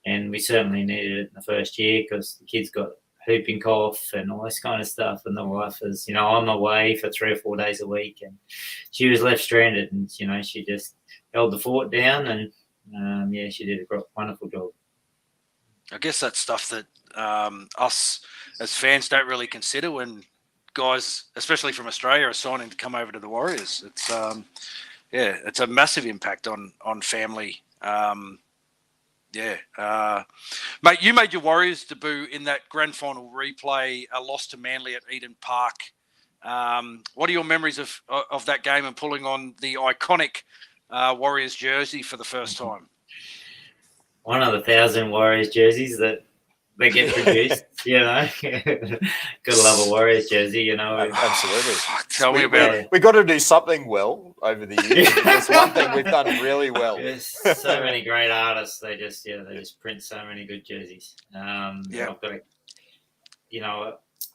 And we certainly needed it in the first year because the kids got whooping cough and all this kind of stuff. And the wife was, on the way for 3 or 4 days a week, and she was left stranded. And, she just held the fort down, and, she did a wonderful job. I guess that's stuff that us as fans don't really consider when guys, especially from Australia, are signing to come over to the Warriors. It's, it's a massive impact on family. Mate, you made your Warriors debut in that grand final replay, a loss to Manly at Eden Park. What are your memories of that game and pulling on the iconic Warriors jersey for the first time? One of the 1,000 Warriors jerseys that get produced, Gotta love a Warriors jersey, Absolutely. Tell me about it. We got to do something well over the years. That's one thing we've done really well. There's so many great artists. They just print so many good jerseys. I've got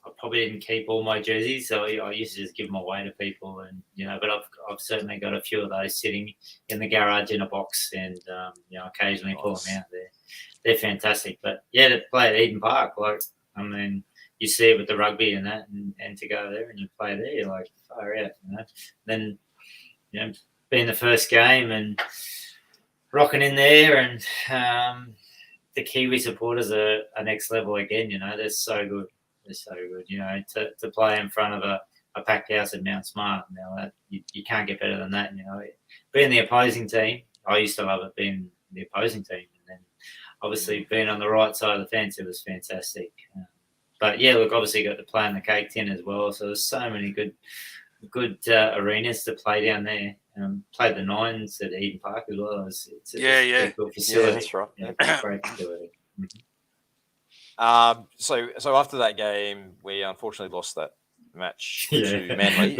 I probably didn't keep all my jerseys, so I used to just give them away to people, and but I've certainly got a few of those sitting in the garage in a box, and occasionally pull them out there. They're fantastic. But to play at Eden Park, you see it with the rugby and that, and to go there and you play there, you're like, far out, Then, being the first game and rocking in there, and the Kiwi supporters are next level again. They're so good. They're so good. To play in front of a packed house at Mount Smart, you can't get better than that. Being the opposing team, I used to love it being the opposing team, and then obviously being on the right side of the fence, it was fantastic. But obviously got to play in the cake tin as well. So there's so many good arenas to play down there. Played the Nines at Eden Park as well. It's a cool facility. Yeah, that's right. Great facility. So after that game, we unfortunately lost that match to Manly,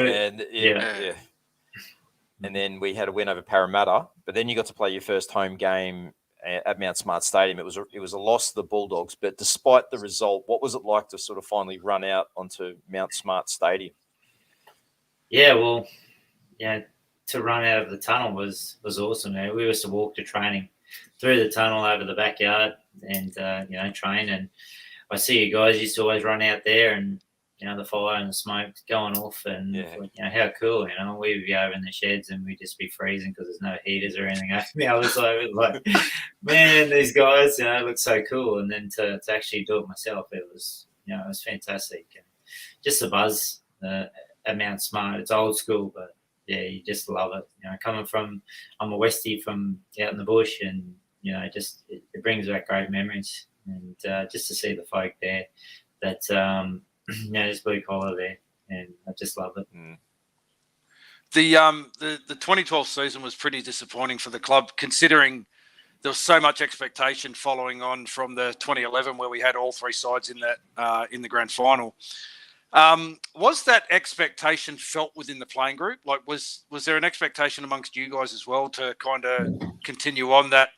and then we had a win over Parramatta. But then you got to play your first home game at Mount Smart Stadium. It was a loss to the Bulldogs, but despite the result, what was it like to sort of finally run out onto Mount Smart Stadium? To run out of the tunnel was awesome. We used to walk to training through the tunnel over the backyard and train. And I see you guys used to always run out there, and the fire and the smoke going off, and how cool. We'd be over in the sheds and we'd just be freezing because there's no heaters or anything over the other side. It was like, man, these guys, look so cool. And then to actually do it myself, it was fantastic. And just the buzz at Mount Smart. It's old school, but you just love it. I'm a Westie from out in the bush, and it brings back great memories. And just to see the folk there, that just blue collar there, and I just love it. The 2012 season was pretty disappointing for the club, considering there was so much expectation following on from the 2011, where we had all three sides in the grand final. Was that expectation felt within the playing group? Like, was there an expectation amongst you guys as well to kind of continue on that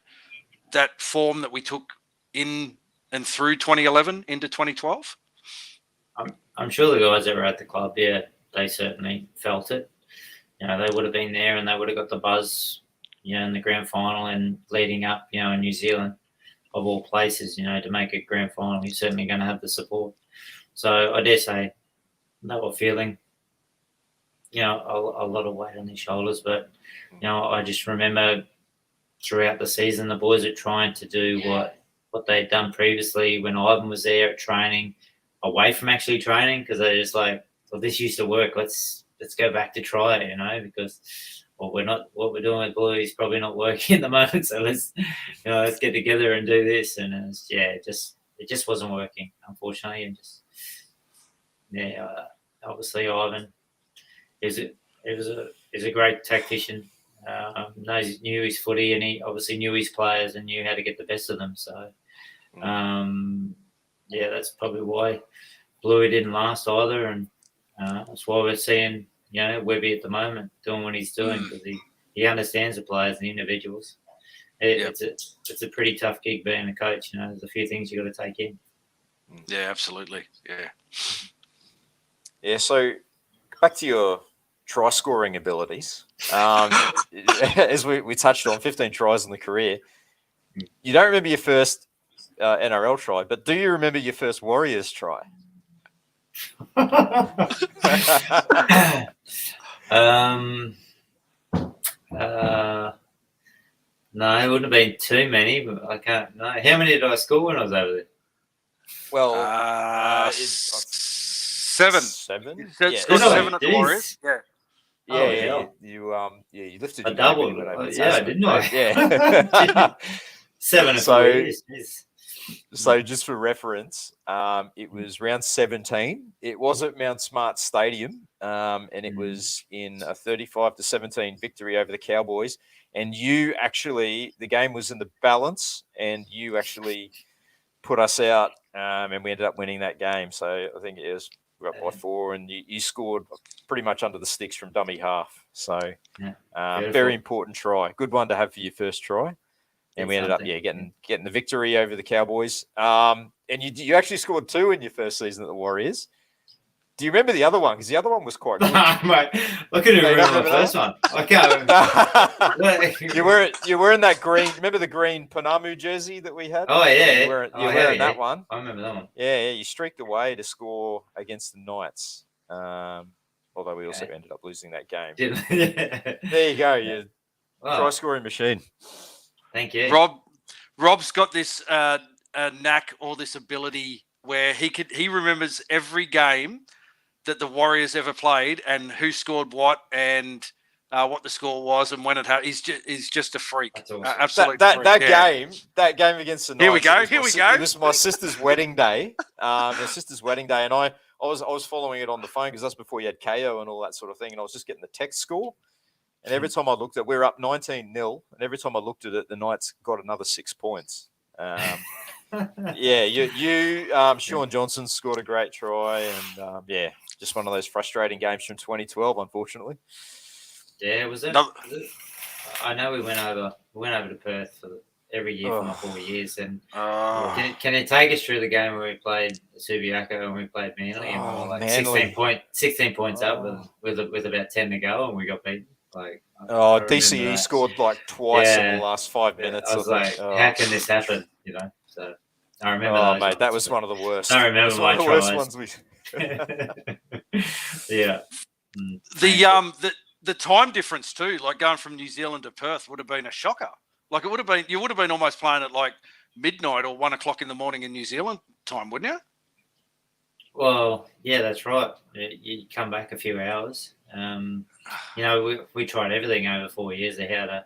form that we took in and through 2011 into 2012? I'm sure the guys that were at the club, they certainly felt it. They would have been there and they would have got the buzz, in the grand final and leading up, in New Zealand, of all places, to make a grand final. You're certainly going to have the support. So I dare say they were feeling, a lot of weight on their shoulders. But, I just remember throughout the season, the boys are trying to do what they'd done previously when Ivan was there at training, away from actually training, because they're just like, well, this used to work. Let's go back to try it, because what we're doing with Blue is probably not working at the moment. So let's get together and do this. And it just wasn't working, unfortunately. And obviously Ivan is a great tactician. Knew his footy, and he obviously knew his players and knew how to get the best of them. So, that's probably why Bluey didn't last either. And That's why we're seeing, Webby at the moment doing what he's doing, because he understands the players and the individuals. It's a pretty tough gig being a coach. There's a few things you got to take in. Yeah, absolutely. Yeah. Yeah. So back to your try scoring abilities. As we touched on, 15 tries in the career. You don't remember your first NRL try, but do you remember your first Warriors try? No, it wouldn't have been too many, but I can't know. How many did I score when I was over there? Well, 7. 7. It's got 7 at the Warriors. Yeah. Yeah, you lifted a your double. game anyway, Yeah, didn't I? Yeah. 7 and 4 years. So just for reference, it was round 17. It was at Mount Smart Stadium, and it was in a 35-17 victory over the Cowboys. And the game was in the balance, and you actually put us out, and we ended up winning that game. So I think it was up by 4, and you scored pretty much under the sticks from dummy half. So very important try. Good one to have for your first try. And we ended up, getting the victory over the Cowboys. And you actually scored 2 in your first season at the Warriors. Do you remember the other one? Because the other one was quite good. Mate, I couldn't remember the first one. I can't remember. You were in that green. Remember the green Panamu jersey that we had? Oh yeah, you were wearing that one. I remember that one. Yeah. You streaked away to score against the Knights. Although we also ended up losing that game. There you go. You try scoring machine. Thank you, Rob's got this knack or this ability where he remembers every game that the Warriors ever played and who scored what and what the score was and when it happened. He's just a freak. That's awesome. Absolute freak. That game against the Knights. Here we go. It was my sister's wedding day. My sister's wedding day, and I was following it on the phone because that's before you had KO and all that sort of thing, and I was just getting the text score. And every time I looked at it, we were up 19-0, and every time I looked at it, the Knights got another 6 points. Sean Johnson scored a great try, and just one of those frustrating games from 2012, unfortunately. Yeah, was it? I know we went over to Perth for every year for my 4 years, and can you take us through the game where we played Subiaco and we played Manly, and we were like 16 points up with about 10 to go, and we got beaten. DCE scored like twice in the last 5 minutes. I was like, how can this happen? So I remember. Oh, mate, that was one of the worst. I remember one of the worst ones we. Yeah. The time difference too, like going from New Zealand to Perth, would have been a shocker. Like you would have been almost playing at like midnight or 1 o'clock in the morning in New Zealand time, wouldn't you? Well, yeah, that's right. You come back a few hours. We tried everything over 4 years of how to,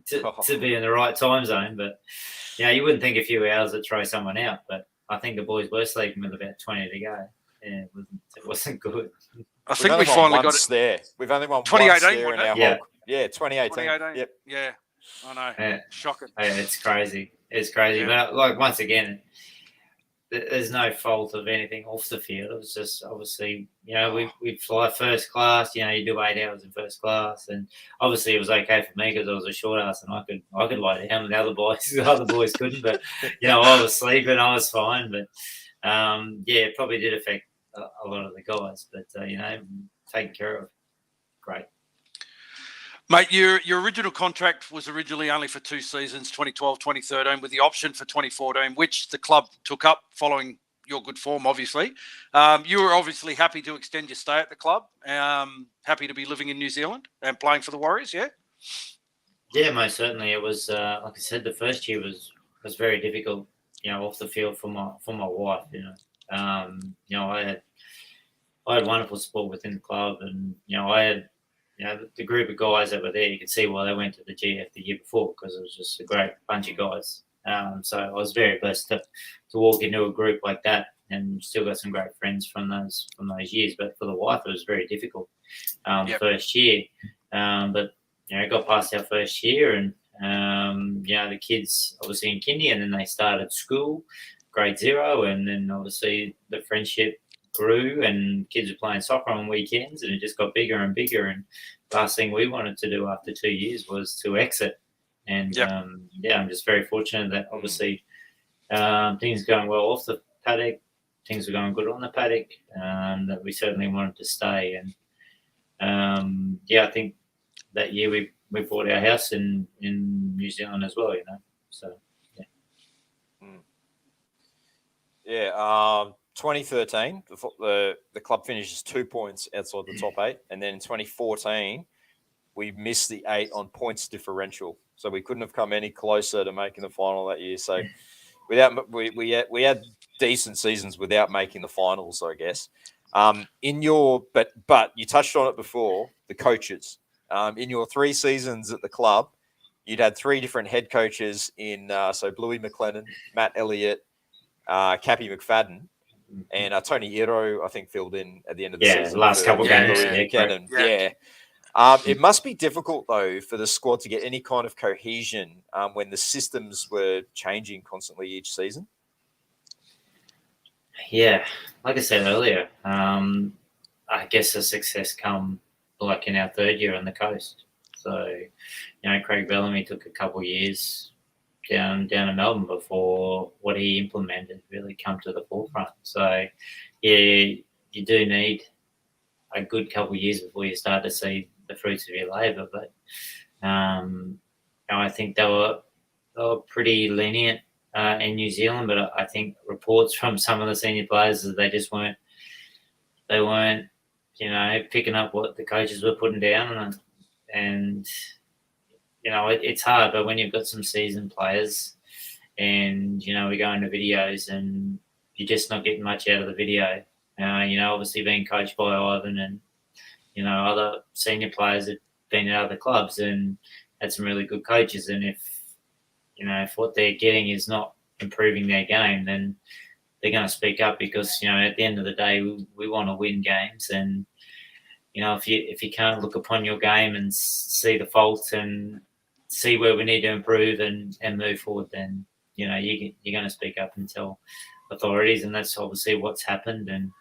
to be in the right time zone. But, you wouldn't think a few hours would throw someone out. But I think the boys were sleeping with about 20 to go. Yeah, it wasn't good. I think we finally got it there. We've only won 2018, once there in our whole. Yeah, 2018. Yep. Yeah, I know. Yeah. Shocking. Yeah, it's crazy. It's crazy. Yeah. But once again, there's no fault of anything off the field. It was just obviously, we'd fly first class. You do 8 hours in first class, and obviously it was okay for me because I was a short ass and I could lie down. And the other boys couldn't. But I was sleeping. I was fine. But it probably did affect a lot of the guys. But taken care of. Great. Mate, your original contract was originally only for 2 seasons, 2012, 2013, with the option for 2014, which the club took up following your good form, obviously. You were obviously happy to extend your stay at the club, happy to be living in New Zealand and playing for the Warriors, yeah? Yeah, most certainly. It was, like I said, the first year was very difficult, off the field for my wife, I had wonderful support within the club, and, I had, the group of guys that were there, you could see why they went to the GF the year before, because it was just a great bunch of guys. So I was very blessed to walk into a group like that, and still got some great friends from those years. But for the wife, it was very difficult first year. But got past our first year, and the kids obviously in kindy, and then they started school, grade 0, and then obviously the friendship grew and kids were playing soccer on weekends, and it just got bigger and bigger. And last thing we wanted to do after 2 years was to exit. And I'm just very fortunate that obviously things are going well off the paddock, things are going good on the paddock, that we certainly wanted to stay. And I think that year we bought our house in New Zealand as well, So yeah. 2013, the club finishes 2 points outside the top 8, and then in 2014 we missed the 8 on points differential, so we couldn't have come any closer to making the final that year. So we had decent seasons without making the finals, I guess. But you touched on it before, the coaches. In your 3 seasons at the club, you'd had 3 different head coaches in Bluey McLennan, Matt Elliott, Cappy McFadden, and Tony Iro, I think, filled in at the end of the season. Last couple of games. It must be difficult, though, for the squad to get any kind of cohesion when the systems were changing constantly each season. Yeah, like I said earlier, I guess the success come like in our 3rd year on the coast. So, Craig Bellamy took a couple of years down in Melbourne before what he implemented really come to the forefront. So, you do need a good couple of years before you start to see the fruits of your labour. But I think they were pretty lenient in New Zealand, but I think reports from some of the senior players is they just weren't picking up what the coaches were putting down, and it's hard. But when you've got some seasoned players, and we go into videos and you're just not getting much out of the video. Obviously being coached by Ivan and other senior players that been at other clubs and had some really good coaches, and if what they're getting is not improving their game, then they're going to speak up, because at the end of the day we want to win games. And if you can't look upon your game and see the fault and see where we need to improve and move forward, then you're going to speak up and tell authorities, and that's obviously what's happened. And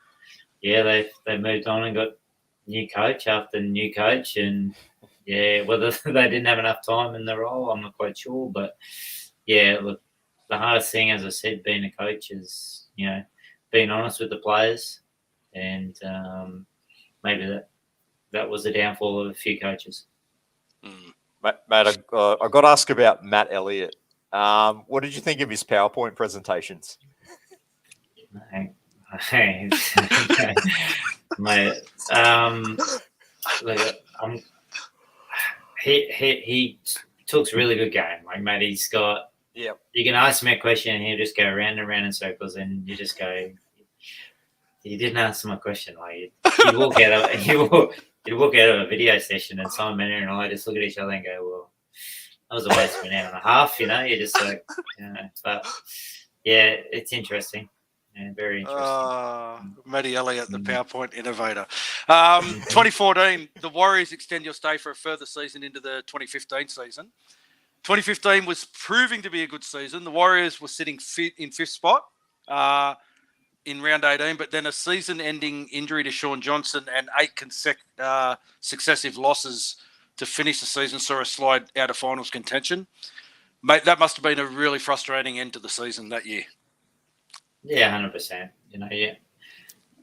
they moved on and got new coach after new coach, and whether they didn't have enough time in the role, I'm not quite sure. But look, the hardest thing, as I said, being a coach is being honest with the players, and maybe that was the downfall of a few coaches. Mate, I got to ask about Matt Elliott. What did you think of his PowerPoint presentations? Mate, he talks a really good game. Like, mate, he's got. Yeah. You can ask him a question and he'll just go round and round in circles, and you just go, "You didn't answer my question." Like, you walk out of a video session, and Simon Manor and I just look at each other and go, "Well, that was a waste of an hour and a half." You're just like, but it's interesting. Yeah, very interesting. Matty Elliott, the PowerPoint innovator. 2014, the Warriors extend your stay for a further season into the 2015 season. 2015 was proving to be a good season. The Warriors were sitting in 5th spot in round 18, but then a season-ending injury to Sean Johnson and 8 successive losses to finish the season saw us slide out of finals contention. Mate, that must have been a really frustrating end to the season that year. Yeah, 100%.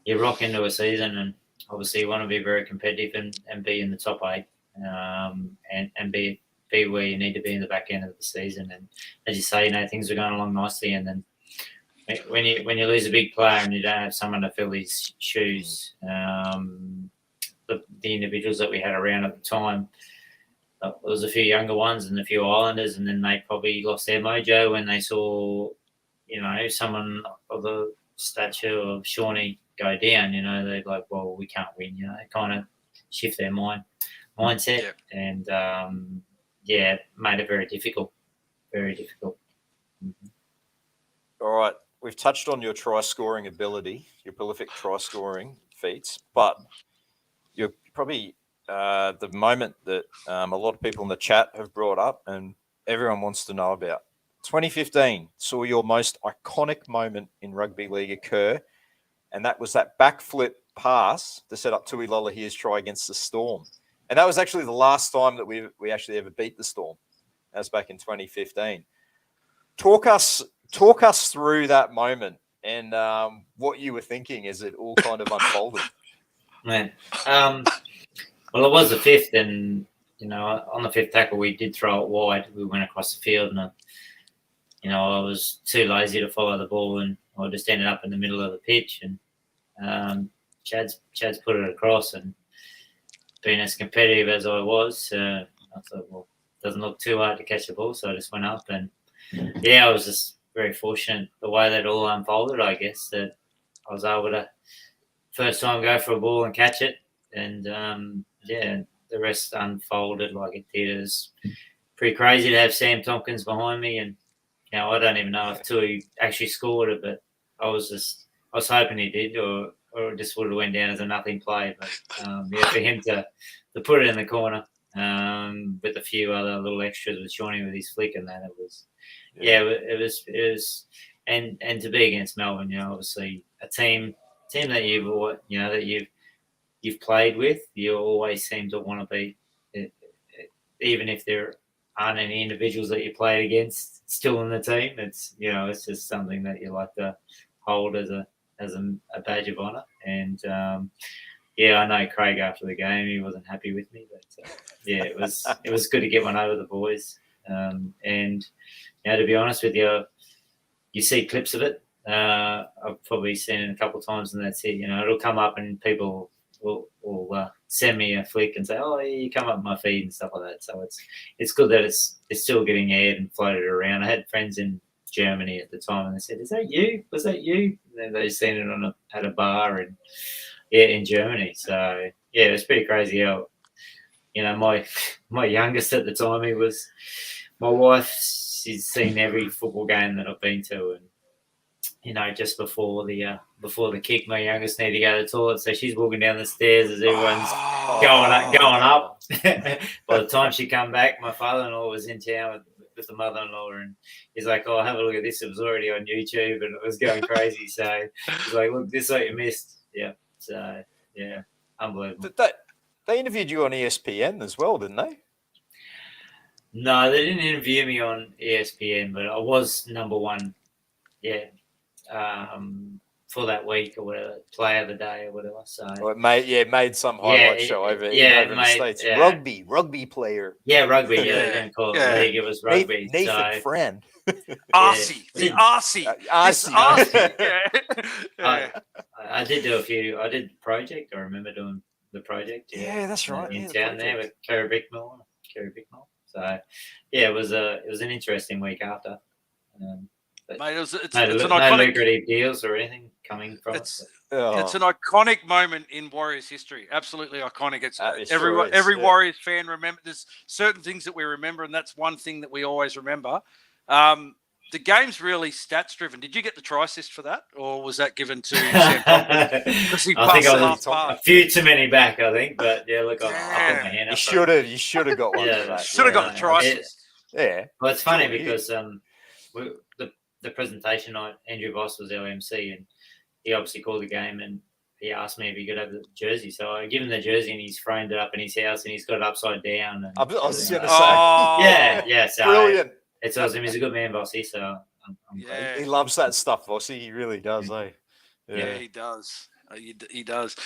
You rock into a season, and obviously you want to be very competitive and be in the top 8, and be where you need to be in the back end of the season. And as you say, things are going along nicely, and then when you lose a big player and you don't have someone to fill his shoes, the individuals that we had around at the time, there was a few younger ones and a few Islanders, and then they probably lost their mojo when they saw someone of the stature of Shawnee go down. They're like, well, we can't win. They kind of shift their mindset, and made it very difficult. Very difficult. Mm-hmm. All right, we've touched on your try-scoring ability, your prolific try-scoring feats, but you're probably the moment that a lot of people in the chat have brought up and everyone wants to know about. 2015 saw your most iconic moment in rugby league occur and that was that backflip pass to set up Tui Lolahia's try against the Storm. And that was actually the last time that we actually ever beat the Storm. That was back in 2015. Talk us through that moment and what you were thinking as it all kind of unfolded. Man, well, it was the fifth, and on the fifth tackle we did throw it wide. We went across the field, and I was too lazy to follow the ball, and I just ended up in the middle of the pitch. And Chad's put it across, and being as competitive as I was, I thought, well, it doesn't look too hard to catch the ball, so I just went up, and I was just very fortunate the way that all unfolded. I guess that I was able to first time go for a ball and catch it, and the rest unfolded like it did. It was pretty crazy to have Sam Tompkins behind me, and I don't even know if Tui actually scored it, but I was hoping he did, or it just would have went down as a nothing play. But for him to put it in the corner with a few other little extras with Shawnee with his flick and that, it was and to be against Melbourne, obviously a team that you've played with, you always seem to want to beat, even if there aren't any individuals that you played against still in the team. It's it's just something that you like to hold as a badge of honour. And I know Craig after the game, he wasn't happy with me, but it was good to get one over the boys. And to be honest with you, you see clips of it. I've probably seen it a couple of times, and that's it. It'll come up, and people will send me a flick and say, "Oh, you come up my feed" and stuff like that. So it's good that it's still getting aired and floated around. I had friends in Germany at the time, and they said, "Is that you? Was that you?" And then they seen it at a bar in Germany. So it was pretty crazy how my youngest at the time, he was my wife. She's seen every football game that I've been to, and just before the kick, my youngest needed to go to the toilet, so she's walking down the stairs as everyone's going up. By the time she come back, my father-in-law was in town with the mother-in-law, and he's like, "Oh, have a look at this. It was already on YouTube, and it was going crazy." So he's like, "Look, this is what you missed." Yeah. So unbelievable. They interviewed you on ESPN as well, didn't they? No, they didn't interview me on ESPN, but I was number one. Yeah. For that week or whatever, player of the day or whatever. So it made some highlight show over in the States. Yeah. Rugby player. Yeah, rugby. They didn't call it league. It was rugby. Nathan Friend. Arsey. The Arsey. I did do a few. I did the project. I remember doing the project. Yeah, that's right. In town there with Kerry Bicknell. So it was an interesting week after. Mate, it's an no iconic lucrative deals or anything coming from it. It's an iconic moment in Warriors history. Absolutely iconic. It's every Warriors fan remember. There's certain things that we remember, and that's one thing that we always remember. The game's really stats driven. Did you get the try assist for that, or was that given to Sam Tompkins? I think I was a few too many back. I think, but I put my hand up. You should have got one. Should have got the try assist. Yeah. Well, it's funny because the presentation night, Andrew Voss was our MC, and he obviously called the game, and he asked me if he could have the jersey. So I give him the jersey, and he's framed it up in his house, and he's got it upside down. And, I was going to say, so brilliant. It's awesome. He's a good man, Vossy. So he loves that stuff, Vossy. He really does, Yeah, he does. He does.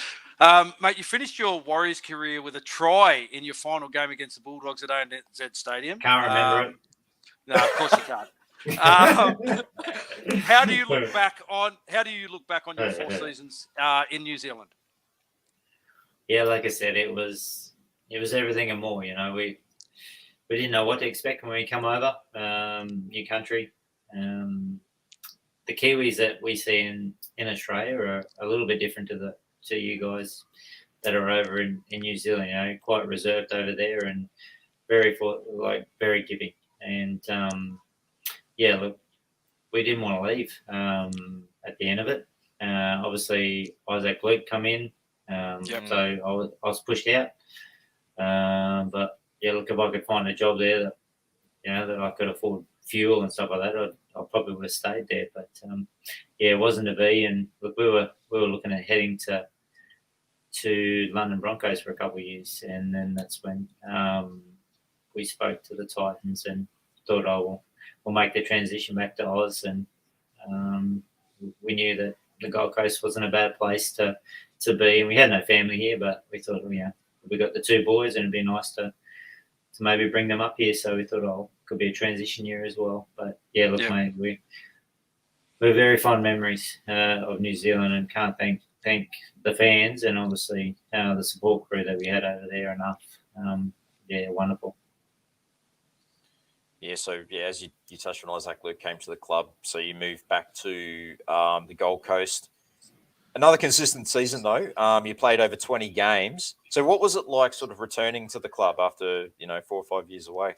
Mate, you finished your Warriors career with a try in your final game against the Bulldogs at ANZ Stadium. Can't remember it. No, of course you can't. How do you look back on your 4 seasons in New Zealand? Yeah, like I said, it was everything and more. We didn't know what to expect when we come over, new country. The Kiwis that we see in Australia are a little bit different to you guys that are over in New Zealand. Quite reserved over there and very giving. And look, we didn't want to leave at the end of it. Obviously, Isaac Luke come in, so I was pushed out. But look, if I could find a job there that I could afford fuel and stuff like that, I probably would have stayed there. But yeah, it wasn't to be. And look, we were looking at heading to London Broncos for a couple of years, and then that's when we spoke to the Titans and thought, oh, we'll make the transition back to Oz, and we knew that the Gold Coast wasn't a bad place to be, and we had no family here, but we thought, we got the two boys, and it'd be nice to maybe bring them up here. So we thought, could be a transition year as well. But yeah, look, mate, we're very fond memories of New Zealand, and can't thank the fans and obviously the support crew that we had over there enough. Wonderful. Yeah, so as you touched on, Isaac Luke came to the club, so you moved back to the Gold Coast. Another consistent season though. You played over 20 games. So what was it like, sort of returning to the club after 4 or 5 years away?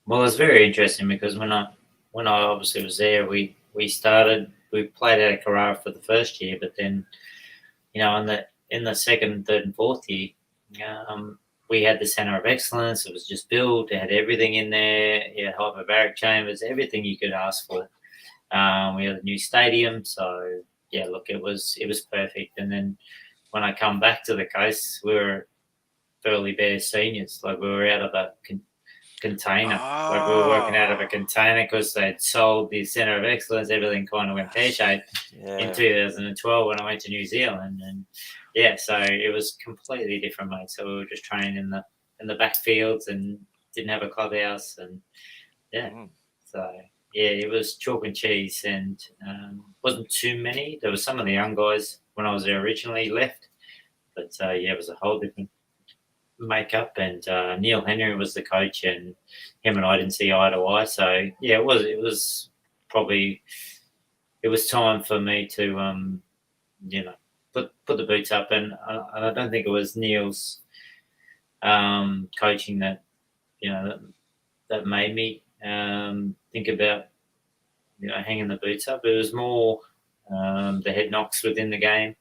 Well, it was very interesting because when I obviously was there, we played out of Carrara for the first year, but then in the second, third, and fourth year, we had the Centre of Excellence. It was just built. It had everything in there. You had hyperbaric chambers, everything you could ask for. We had a new stadium. So, yeah, look, it was perfect. And then when I come back to the coast, we were Burleigh Bears seniors. Like, we were out of a container. Like, we were working out of a container because they'd sold the Centre of Excellence. Everything kind of went pear-shaped in 2012 when I went to New Zealand. And yeah, so it was completely different, mate. So we were just training in the backfields and didn't have a clubhouse, and so yeah, it was chalk and cheese, and wasn't too many. There was some of the young guys when I was there originally left, but it was a whole different makeup. And Neil Henry was the coach, and him and I didn't see eye to eye. So yeah, it was probably time for me to put the boots up, and I don't think it was Neil's coaching that that made me think about hanging the boots up. It was more the head knocks within the game.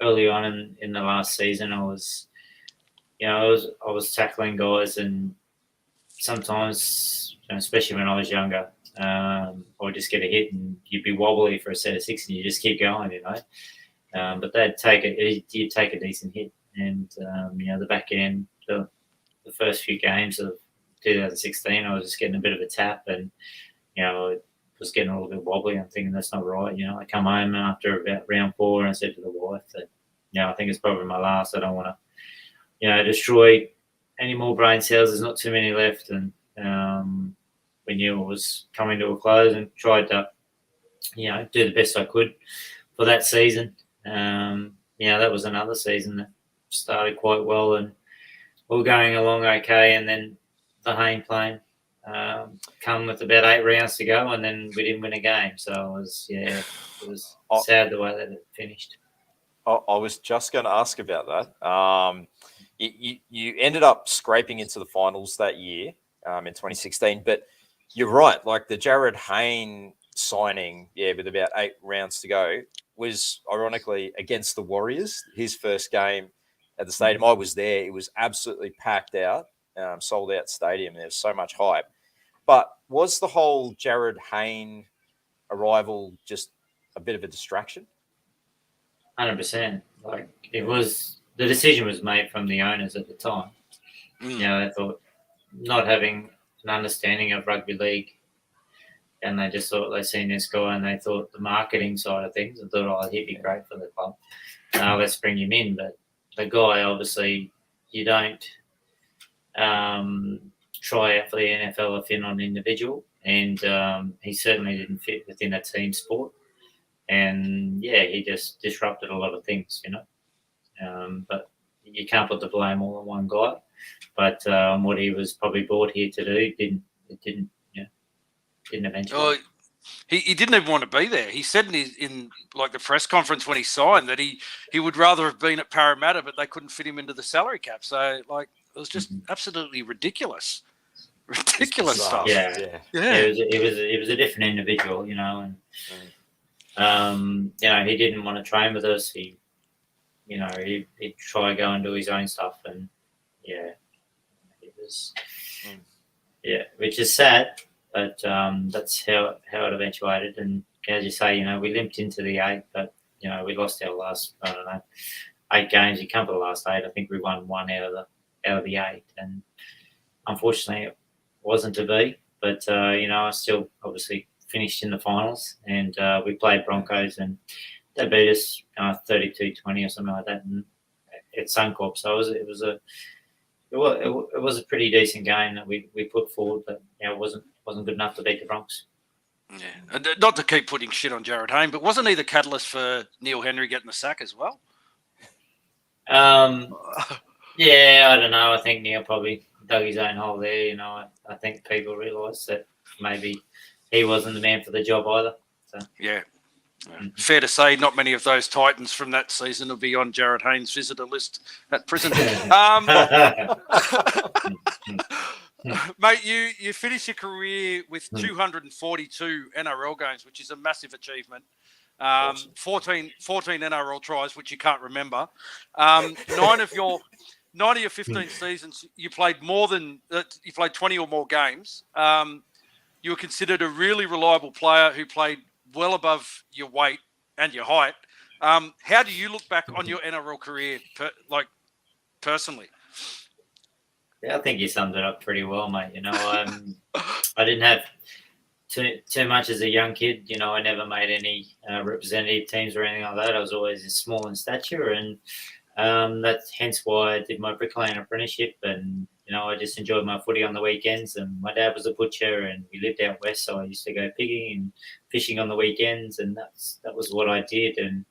Early on in the last season, I was tackling guys, and sometimes, especially when I was younger, I would just get a hit and you'd be wobbly for a set of six, and you just keep going, but you'd take a decent hit, and the back end, the first few games of 2016, I was just getting a bit of a tap, and I was getting a little bit wobbly. I'm thinking that's not right. I come home after about round 4, and I said to the wife that I think it's probably my last. I don't want to destroy any more brain cells. There's not too many left, and we knew it was coming to a close, and tried to do the best I could for that season. That was another season that started quite well, and we were going along okay, and then the Hayne plane come with about 8 rounds to go, and then we didn't win a game. So it was sad the way that it finished. I was just going to ask about that. You ended up scraping into the finals that year in 2016, but you're right. Like the Jared Hayne signing, with about 8 rounds to go, was ironically against the Warriors. His first game at the stadium. I was there. It was absolutely packed out, sold out stadium. There was so much hype. But was the whole Jared Hayne arrival just a bit of a distraction? 100%. Like, it was, the decision was made from the owners at the time. They thought, not having an understanding of rugby league, and they just thought they'd seen this guy, and they thought the marketing side of things, and thought, he'd be great for the club. Let's bring him in. But the guy, obviously, you don't try out for the NFL if you're not an individual, and he certainly didn't fit within a team sport. And he just disrupted a lot of things, but you can't put the blame all on one guy. But what he was probably brought here to do didn't eventually. Oh, he didn't even want to be there. He said in the press conference when he signed that he would rather have been at Parramatta, but they couldn't fit him into the salary cap. So it was just absolutely ridiculous stuff. Yeah. It was a different individual, and. He didn't want to train with us. He'd try to go and do his own stuff, and it was Yeah, which is sad, but that's how it eventuated. And as you say, we limped into the 8, but we lost our last, I don't know, 8 games. You come for the last 8. I think we won 1 out of the 8, and unfortunately, it wasn't to be. But I still obviously finished in the finals, and we played Broncos, and they beat us 32-20 or something like that, and at Suncorp. So it was a pretty decent game that we put forward, but it wasn't good enough to beat the Bronx. Yeah, and not to keep putting shit on Jared Hayne, but wasn't he the catalyst for Neil Henry getting the sack as well? Yeah, I don't know. I think Neil probably dug his own hole there. I think people realised that maybe he wasn't the man for the job either. So. Yeah. Fair to say, not many of those Titans from that season will be on Jared Hayne's visitor list at prison. Mate, you finished your career with 242 NRL games, which is a massive achievement. 14 NRL tries, which you can't remember. 9 of your 15 seasons, you played 20 or more games. You were considered a really reliable player who played well above your weight and your height. How do you look back on your NRL career, personally? Yeah, I think you summed it up pretty well, mate. I didn't have too much as a young kid. I never made any representative teams or anything like that. I was always small in stature, and that's hence why I did my bricklaying apprenticeship. And I just enjoyed my footy on the weekends. And my dad was a butcher, and we lived out west, so I used to go pigging and fishing on the weekends, and that was what I did. And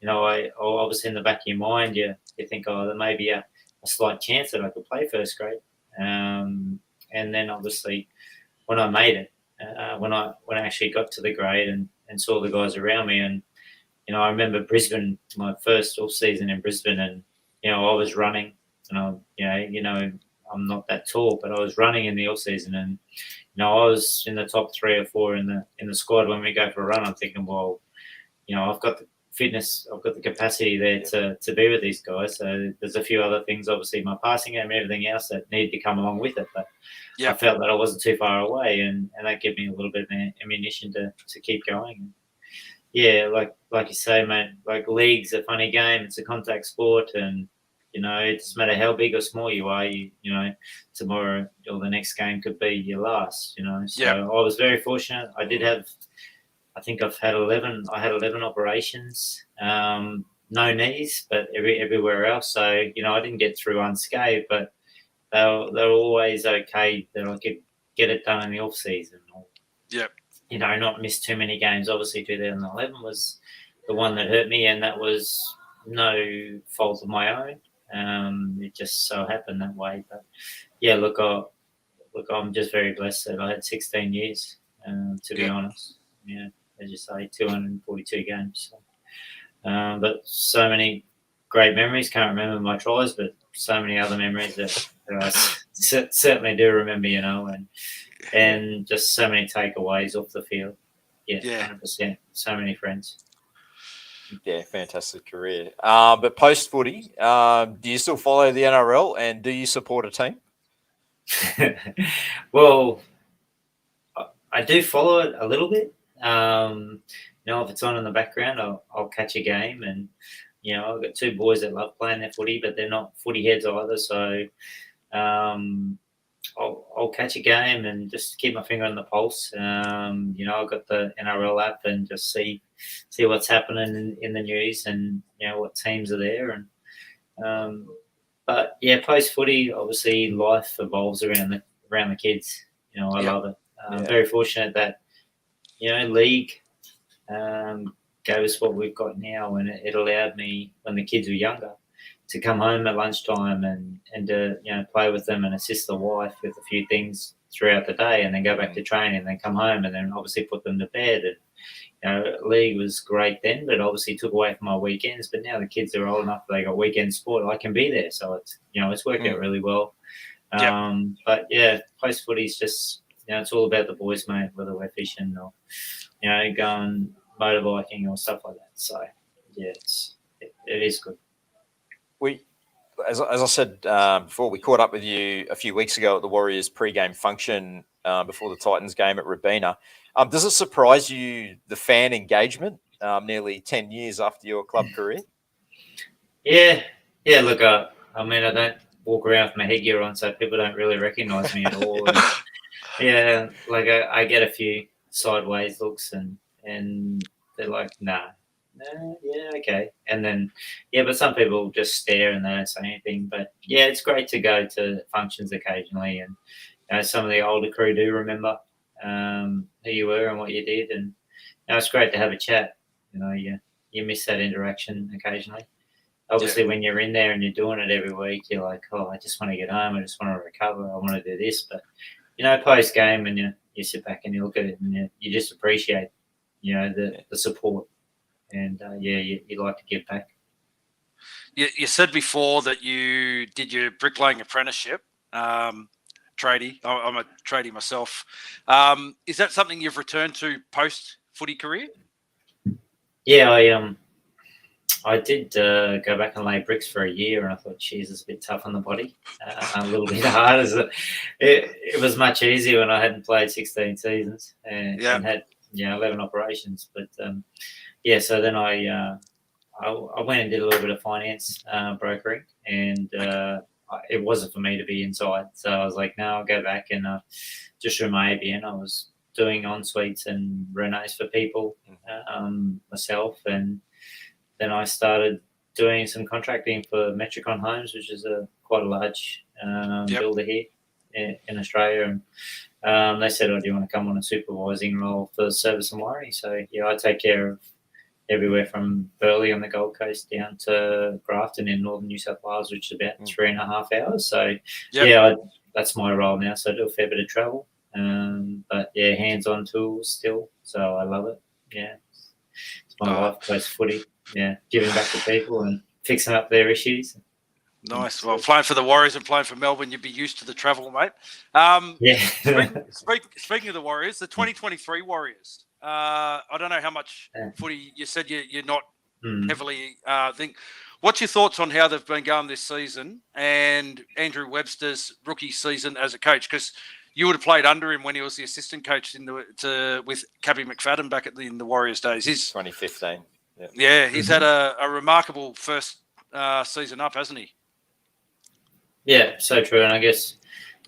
I obviously in the back of your mind, you think, oh, there may be a slight chance that I could play first grade. And then obviously when I made it, when I actually got to the grade and saw the guys around me, and I remember Brisbane, my first off season in Brisbane, and I was running, and I'm not that tall, but I was running in the off season, and I was in the top 3 or 4 in the squad when we go for a run. I'm thinking, well, I've got the fitness, I've got the capacity there to be with these guys. So there's a few other things, obviously my passing game and everything else that needed to come along with it, but I felt that I wasn't too far away, and that gave me a little bit of ammunition to keep going. Yeah, like you say, mate, like league's a funny game. It's a contact sport, and it doesn't matter how big or small you are. Tomorrow or the next game could be your last. So I was very fortunate. I think I've had 11. I had 11 operations. No knees, but everywhere else. So I didn't get through unscathed, but they're always okay that I could get it done in the off season. Not miss too many games. Obviously, 2011 was the one that hurt me, and that was no fault of my own. It just so happened that way. But yeah, look, I'm just very blessed that I had 16 years. To be honest, as you say, 242 games. So. But so many great memories. Can't remember my tries, but so many other memories that I certainly do remember. And just so many takeaways off the field. Yeah, 100%. So many friends. Yeah, fantastic career. But post footy, do you still follow the NRL, and do you support a team? Well, I do follow it a little bit. If it's on in the background, I'll catch a game, and I've got 2 boys that love playing their footy, but they're not footy heads either. So I'll catch a game and just keep my finger on the pulse. I've got the NRL app and just see what's happening in the news, and what teams are there. And but yeah, post footy, obviously life evolves around the kids. I love it. I'm very fortunate that league gave us what we've got now, and it allowed me when the kids were younger to come home at lunchtime and to play with them and assist the wife with a few things throughout the day, and then go back to training, and then come home, and then obviously put them to bed. And league was great then, but obviously took away from my weekends. But now the kids are old enough; they got weekend sport. I can be there, so it's worked out really well. But yeah, post footy is just it's all about the boys, mate. Whether we're fishing or going motorbiking or stuff like that. So yeah, it is good. as I said before, we caught up with you a few weeks ago at the Warriors pre-game function before the Titans game at Robina. Does it surprise you, the fan engagement, nearly 10 years after your club career? Yeah. Look, I mean, I don't walk around with my headgear on, so people don't really recognise me at all. And, yeah, like I get a few sideways looks, and they're like, nah, yeah, okay. And then, yeah, but some people just stare and they don't say anything. But yeah, it's great to go to functions occasionally, and some of the older crew do remember who you were and what you did, and it's great to have a chat. You miss that interaction occasionally. Obviously, when you're in there and you're doing it every week, you're like, oh, I just want to get home. I just want to recover. I want to do this. But, post game, and you sit back and you look at it, and you just appreciate, the support. And, you like to give back. You said before that you did your bricklaying apprenticeship, tradie. I'm a tradie myself. Is that something you've returned to post-footy career? Yeah, I did go back and lay bricks for a year, and I thought, geez, it's a bit tough on the body, a little bit hard. It was much easier when I hadn't played 16 seasons and had 11 operations. But so then I went and did a little bit of finance brokering, and it wasn't for me to be inside. So I was like, no, I'll go back and just through my ABN, I was doing en-suites and renos for people myself, and then I started doing some contracting for Metricon Homes, which is quite a large builder here in Australia. And they said, oh, do you want to come on a supervising role for service and wiring? So, I take care of everywhere from Burleigh on the Gold Coast down to Grafton in northern New South Wales, which is about 3.5 hours. So, that's my role now. So I do a fair bit of travel. But, hands-on tools still. So I love it. Yeah. It's my life, plays footy. Yeah, giving back to people and fixing up their issues. Nice. Well, playing for the Warriors and playing for Melbourne, you'd be used to the travel, mate. Speaking of the Warriors, the 2023 Warriors. I don't know how much footy you said you're not heavily think. What's your thoughts on how they've been going this season and Andrew Webster's rookie season as a coach? Because you would have played under him when he was the assistant coach with Cappy McFadden back in the Warriors days. 2015. Yeah, he's had a remarkable first season up, hasn't he? Yeah, so true. And I guess,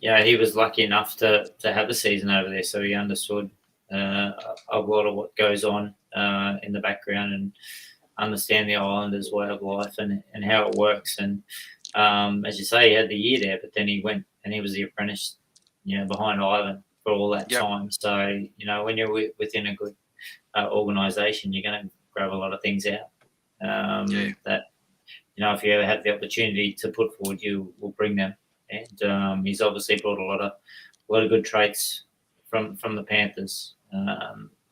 he was lucky enough to have the season over there, so he understood a lot of what goes on in the background and understand the Islanders' way of life and how it works. And as you say, he had the year there, but then he went and he was the apprentice, behind Ivan for all that time. So, when you're within a good organisation, you're going to grab a lot of things out that, if you ever have the opportunity to put forward, you will bring them. And he's obviously brought a lot of good traits from the Panthers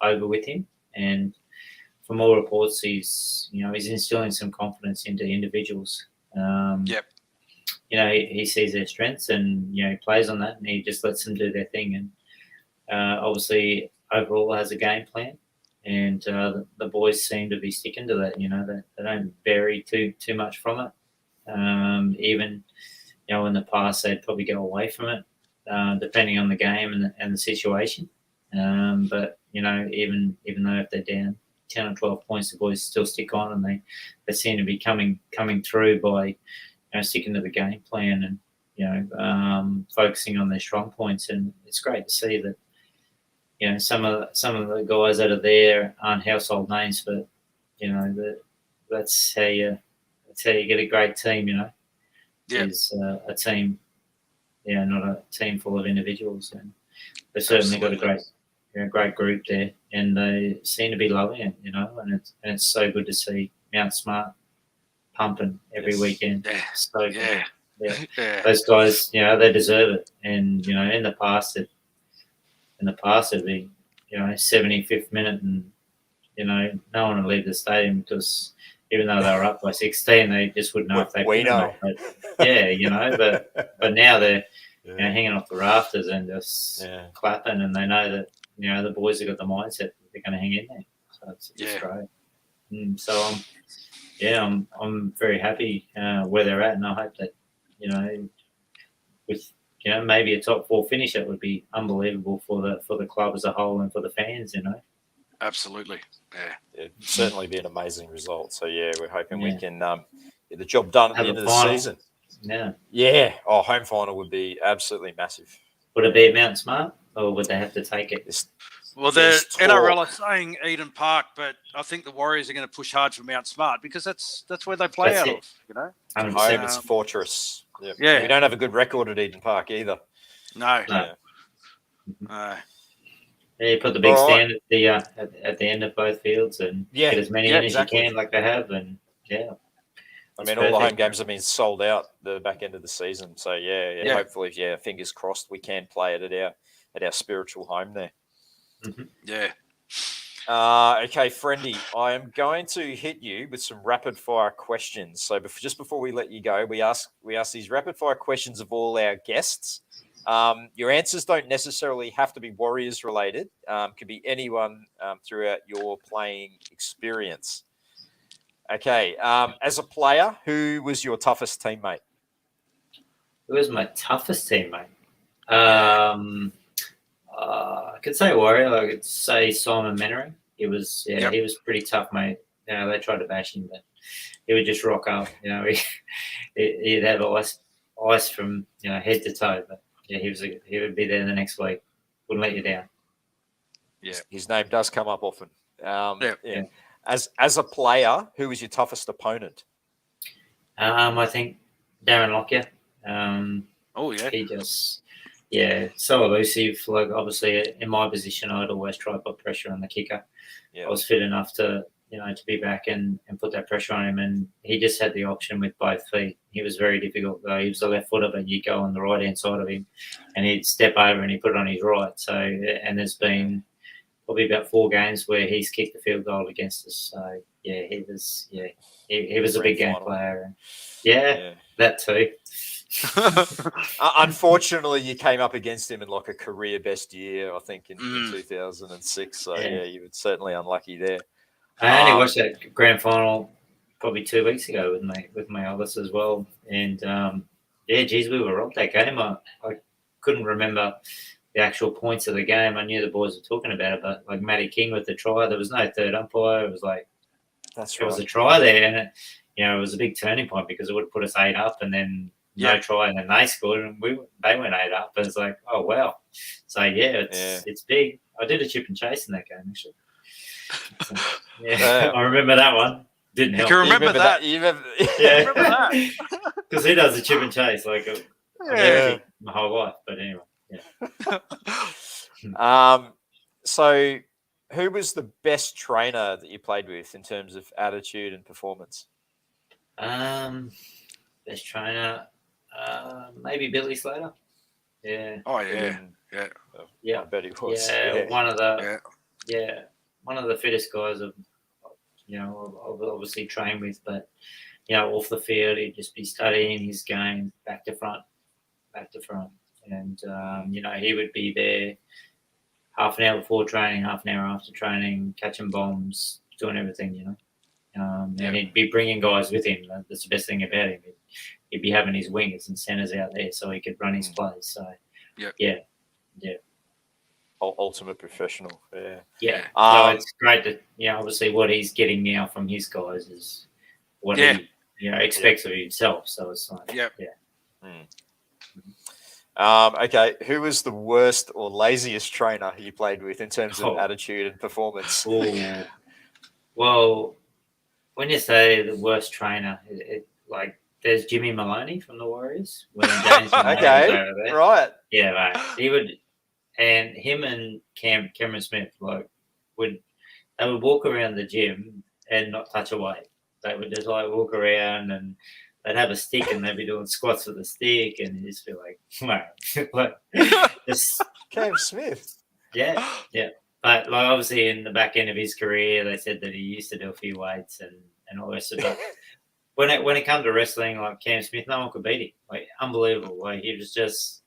over with him. And from all reports, he's instilling some confidence into individuals. He sees their strengths and, he plays on that and he just lets them do their thing. And obviously overall has a game plan. And the boys seem to be sticking to that. They don't vary too much from it. Even in the past they'd probably go away from it, depending on the game and the situation. But even though if they're down 10 or 12 points, the boys still stick on, and they seem to be coming through by sticking to the game plan and focusing on their strong points. And it's great to see that. Some of the guys that are there aren't household names, but that's how you get a great team. Is a team, not a team full of individuals, and they've certainly got a great group there, and they seem to be loving it. And it's so good to see Mount Smart pumping every weekend. So good. Those guys, they deserve it, and in the past it'd be 75th minute, and no one would leave the stadium because even though they were up by 16, they just wouldn't know if they could or not. But but now they're hanging off the rafters and just clapping, and they know that the boys have got the mindset that they're going to hang in there. So it's great. So I'm very happy where they're at, and I hope that with maybe a top 4 finish, that would be unbelievable for the club as a whole and for the fans. Absolutely. Yeah. It'd certainly be an amazing result. So we're hoping we Yeah. can get the job done at Have the a end of the final. season. Yeah. Yeah. Oh, home final would be absolutely massive. Would it be at Mount Smart, or would they have to take it? Well, the NRL are saying Eden Park, but I think the Warriors are going to push hard for Mount Smart because that's where they play out of. Home, it's a fortress. Yeah. We don't have a good record at Eden Park either. No. Yeah, you put the big stand at the end of both fields and get as many in as you can, like they have, and I mean, all the home games have been sold out the back end of the season. So hopefully, fingers crossed, we can play it at our spiritual home there. Mm-hmm. Yeah. Okay, Friendy, I am going to hit you with some rapid fire questions. So just before we let you go, we ask these rapid fire questions of all our guests. Your answers don't necessarily have to be Warriors related. Could be anyone throughout your playing experience. Okay. As a player, who was your toughest teammate? Who was my toughest teammate? I could say Warrior. I could say Simon Mannering. He was pretty tough, mate. They tried to bash him, but he would just rock up. He'd have ice from head to toe. But he would be there the next week. Wouldn't let you down. Yeah, his name does come up often. As a player, who was your toughest opponent? I think Darren Lockyer. He just. Yeah, so elusive. Like, obviously, in my position, I'd always try to put pressure on the kicker. I was fit enough to be back and put that pressure on him, and he just had the option with both feet. He was very difficult, though. He was a left footer, but you go on the right-hand side of him, and he'd step over and he'd put it on his right. So, and there's been probably about 4 games where he's kicked the field goal against us. So, he was a big game player. And that too. Unfortunately, you came up against him in like a career best year, I think, in 2006. So you were certainly unlucky there. I only watched that grand final probably 2 weeks ago with my eldest as well, and we were robbed that game. I couldn't remember the actual points of the game. I knew the boys were talking about it, but like Matty King with the try, there was no third umpire. It was like there was a try there, and it was a big turning point because it would have put us 8 up, and then. No try, and then they scored, and they went 8 up. And it's like, oh wow! So it's big. I did a chip and chase in that game actually. So, I remember that one. Didn't help. You can remember that. You remember that because he does a chip and chase like my whole life. But anyway, So, who was the best trainer that you played with in terms of attitude and performance? Best trainer. Maybe Billy Slater. Yeah. Oh yeah. Yeah. I bet he was. Yeah. One of the fittest guys I've obviously trained with, but off the field he'd just be studying his game back to front, and he would be there half an hour before training, half an hour after training, catching bombs, doing everything. And he'd be bringing guys with him. That's the best thing about him. He'd be having his wingers and centers out there so he could run his plays. So, ultimate professional. Yeah. So it's great that obviously what he's getting now from his guys is what he expects of himself. So it's like Okay, who was the worst or laziest trainer you played with in terms of attitude and performance? Well, when you say the worst trainer, there's Jimmy Maloney from the Warriors. When James Maloney was over there. Right. Yeah, mate. He would, and him and Cameron Smith they would walk around the gym and not touch a weight. They would just walk around and they'd have a stick and they'd be doing squats with a stick and you just feel like, just Cam Smith. Yeah. But obviously in the back end of his career, they said that he used to do a few weights and all the rest of it. When it comes to wrestling, like Cam Smith, no one could beat him. Unbelievable. He was just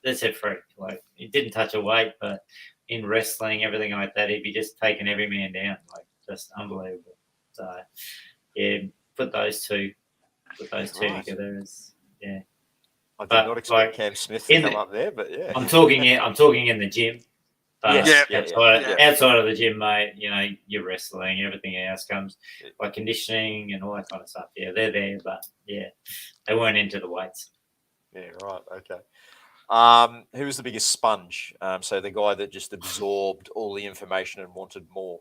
that's a freak. He didn't touch a weight, but in wrestling, everything like that, he'd be just taking every man down. Just unbelievable. So put those two Right. together is I did But, not expect like, Cam Smith to in come the- up there, but yeah. I'm talking in the gym. But Yes, outside of the gym, mate, your wrestling, everything else comes like conditioning and all that kind of stuff. Yeah, they're there, but they weren't into the weights. Yeah, right. Okay. Who was the biggest sponge? So the guy that just absorbed all the information and wanted more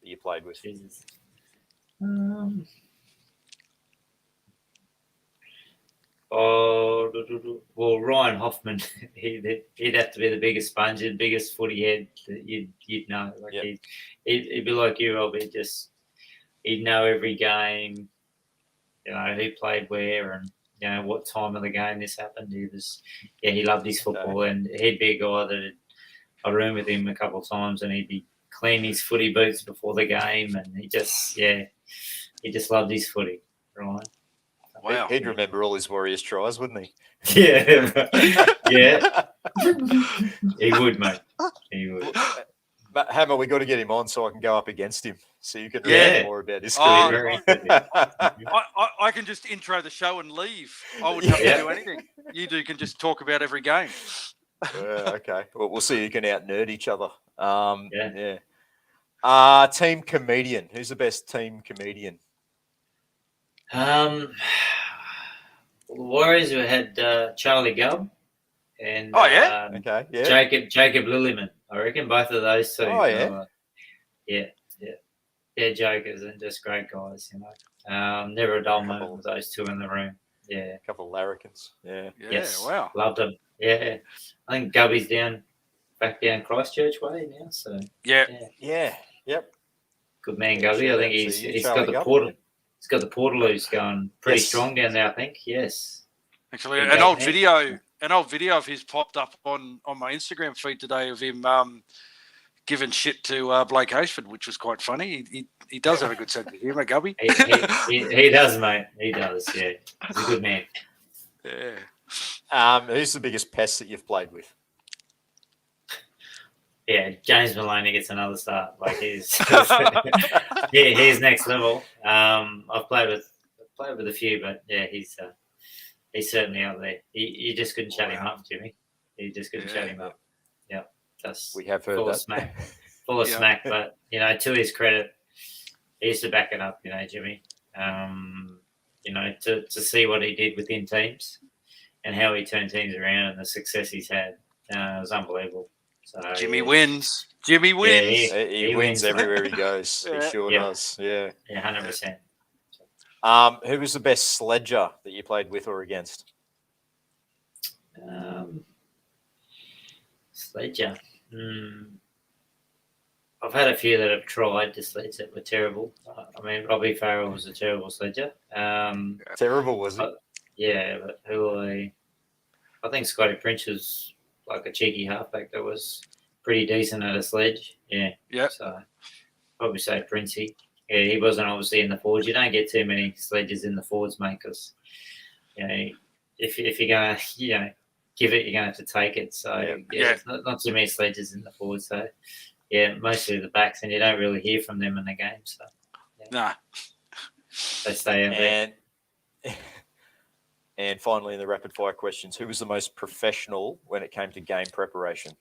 that you played with. Jesus. Well, Ryan Hoffman, he'd have to be the biggest sponge, the biggest footy head that you'd know. Like he'd be like you, Robbie. He'd know every game, who played where and what time of the game this happened. He loved his football, and he'd be a guy that I roomed with him a couple of times, and he'd be clean his footy boots before the game, and he just loved his footy, Ryan. Wow. He'd remember all his Warriors tries, wouldn't he? Yeah. He would, mate. He would. Hammer, we got to get him on so I can go up against him, so you can Yeah. read more about his Oh, career. I can just intro the show and leave. I wouldn't have to do anything. You two can just talk about every game. Okay. Well, we'll see who can out nerd each other. Yeah. Team comedian. Who's the best team comedian? The Warriors who had Charlie Gubb and Okay. Yeah. Jacob Lilliman. I reckon both of those two. Oh, yeah. They're jokers and just great guys, Never a dull moment with those two in the room. Yeah. A couple of larrikins. Yeah. Yes. Wow. Loved them. Yeah. I think Gubby's back down Christchurch way now. So Yeah. Yep. good man, Gubby. I think he's got the portal. He's got the Portaloos going pretty strong down there, I think. Yes. Actually, an old video of his popped up on my Instagram feed today of him giving shit to Blake Ashford, which was quite funny. He does have a good sense of humour, Gubby. He does, mate. He does, yeah. He's a good man. Yeah. Who's the biggest pest that you've played with? Yeah, James Maloney gets another start. Like he's next level. I've played with a few, but yeah, he's certainly up there. You just couldn't shut him up, Jimmy. You just couldn't shut him up. Yeah, just we have heard full that. of smack, smack. But to his credit, he used to back it up. Jimmy. To see what he did within teams and how he turned teams around and the success he's had, it was unbelievable. So, Jimmy wins. Jimmy wins. Yeah, he wins everywhere he goes. He sure does. Yeah. Yeah, 100%. Who was the best sledger that you played with or against? Sledger. I've had a few that have tried to sledge that were terrible. I mean, Robbie Farrell was a terrible sledger. Terrible, was it? Yeah, but I think Scotty Prince was like a cheeky halfback that was pretty decent at a sledge. Yeah. So probably say Princey. Yeah, he wasn't obviously in the forwards. You don't get too many sledges in the forwards, mate, because if you're gonna give it, you're gonna have to take it. So not too many sledges in the forwards. So mostly the backs, and you don't really hear from them in the game. So they stay out there. And finally, in the rapid fire questions, who was the most professional when it came to game preparation?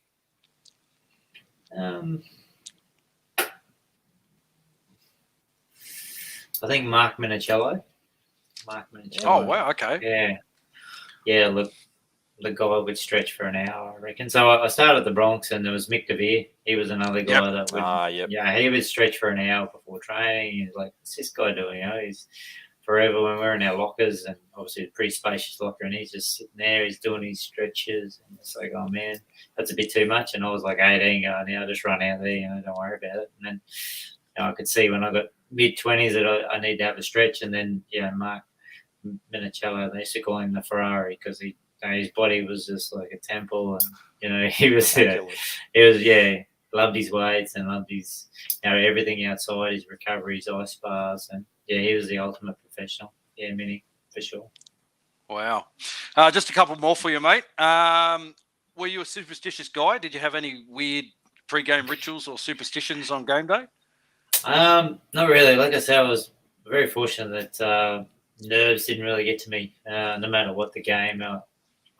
I think Mark Minicello. Oh, wow. Okay. Yeah. Look, the guy would stretch for an hour, I reckon. So I started at the Bronx, and there was Mick DeVere. He was another guy that would. He would stretch for an hour before training. He's like, what's this guy doing? He's forever when we're in our lockers, and obviously a pretty spacious locker, and he's just sitting there, he's doing his stretches, and it's like, oh man, that's a bit too much. And I was like 18 going, I'll just run out there, don't worry about it. And then I could see when I got mid-20s that I need to have a stretch. And then Mark Minicello, they used to call him the Ferrari because his body was just like a temple, and he was loved his weights and loved his everything outside, his recovery, his ice bars, and he was the ultimate professional. Yeah, Mini, for sure. Wow. Just a couple more for you, mate. Were you a superstitious guy? Did you have any weird pre-game rituals or superstitions on game day? Not really. Like I said, I was very fortunate that nerves didn't really get to me, no matter what the game.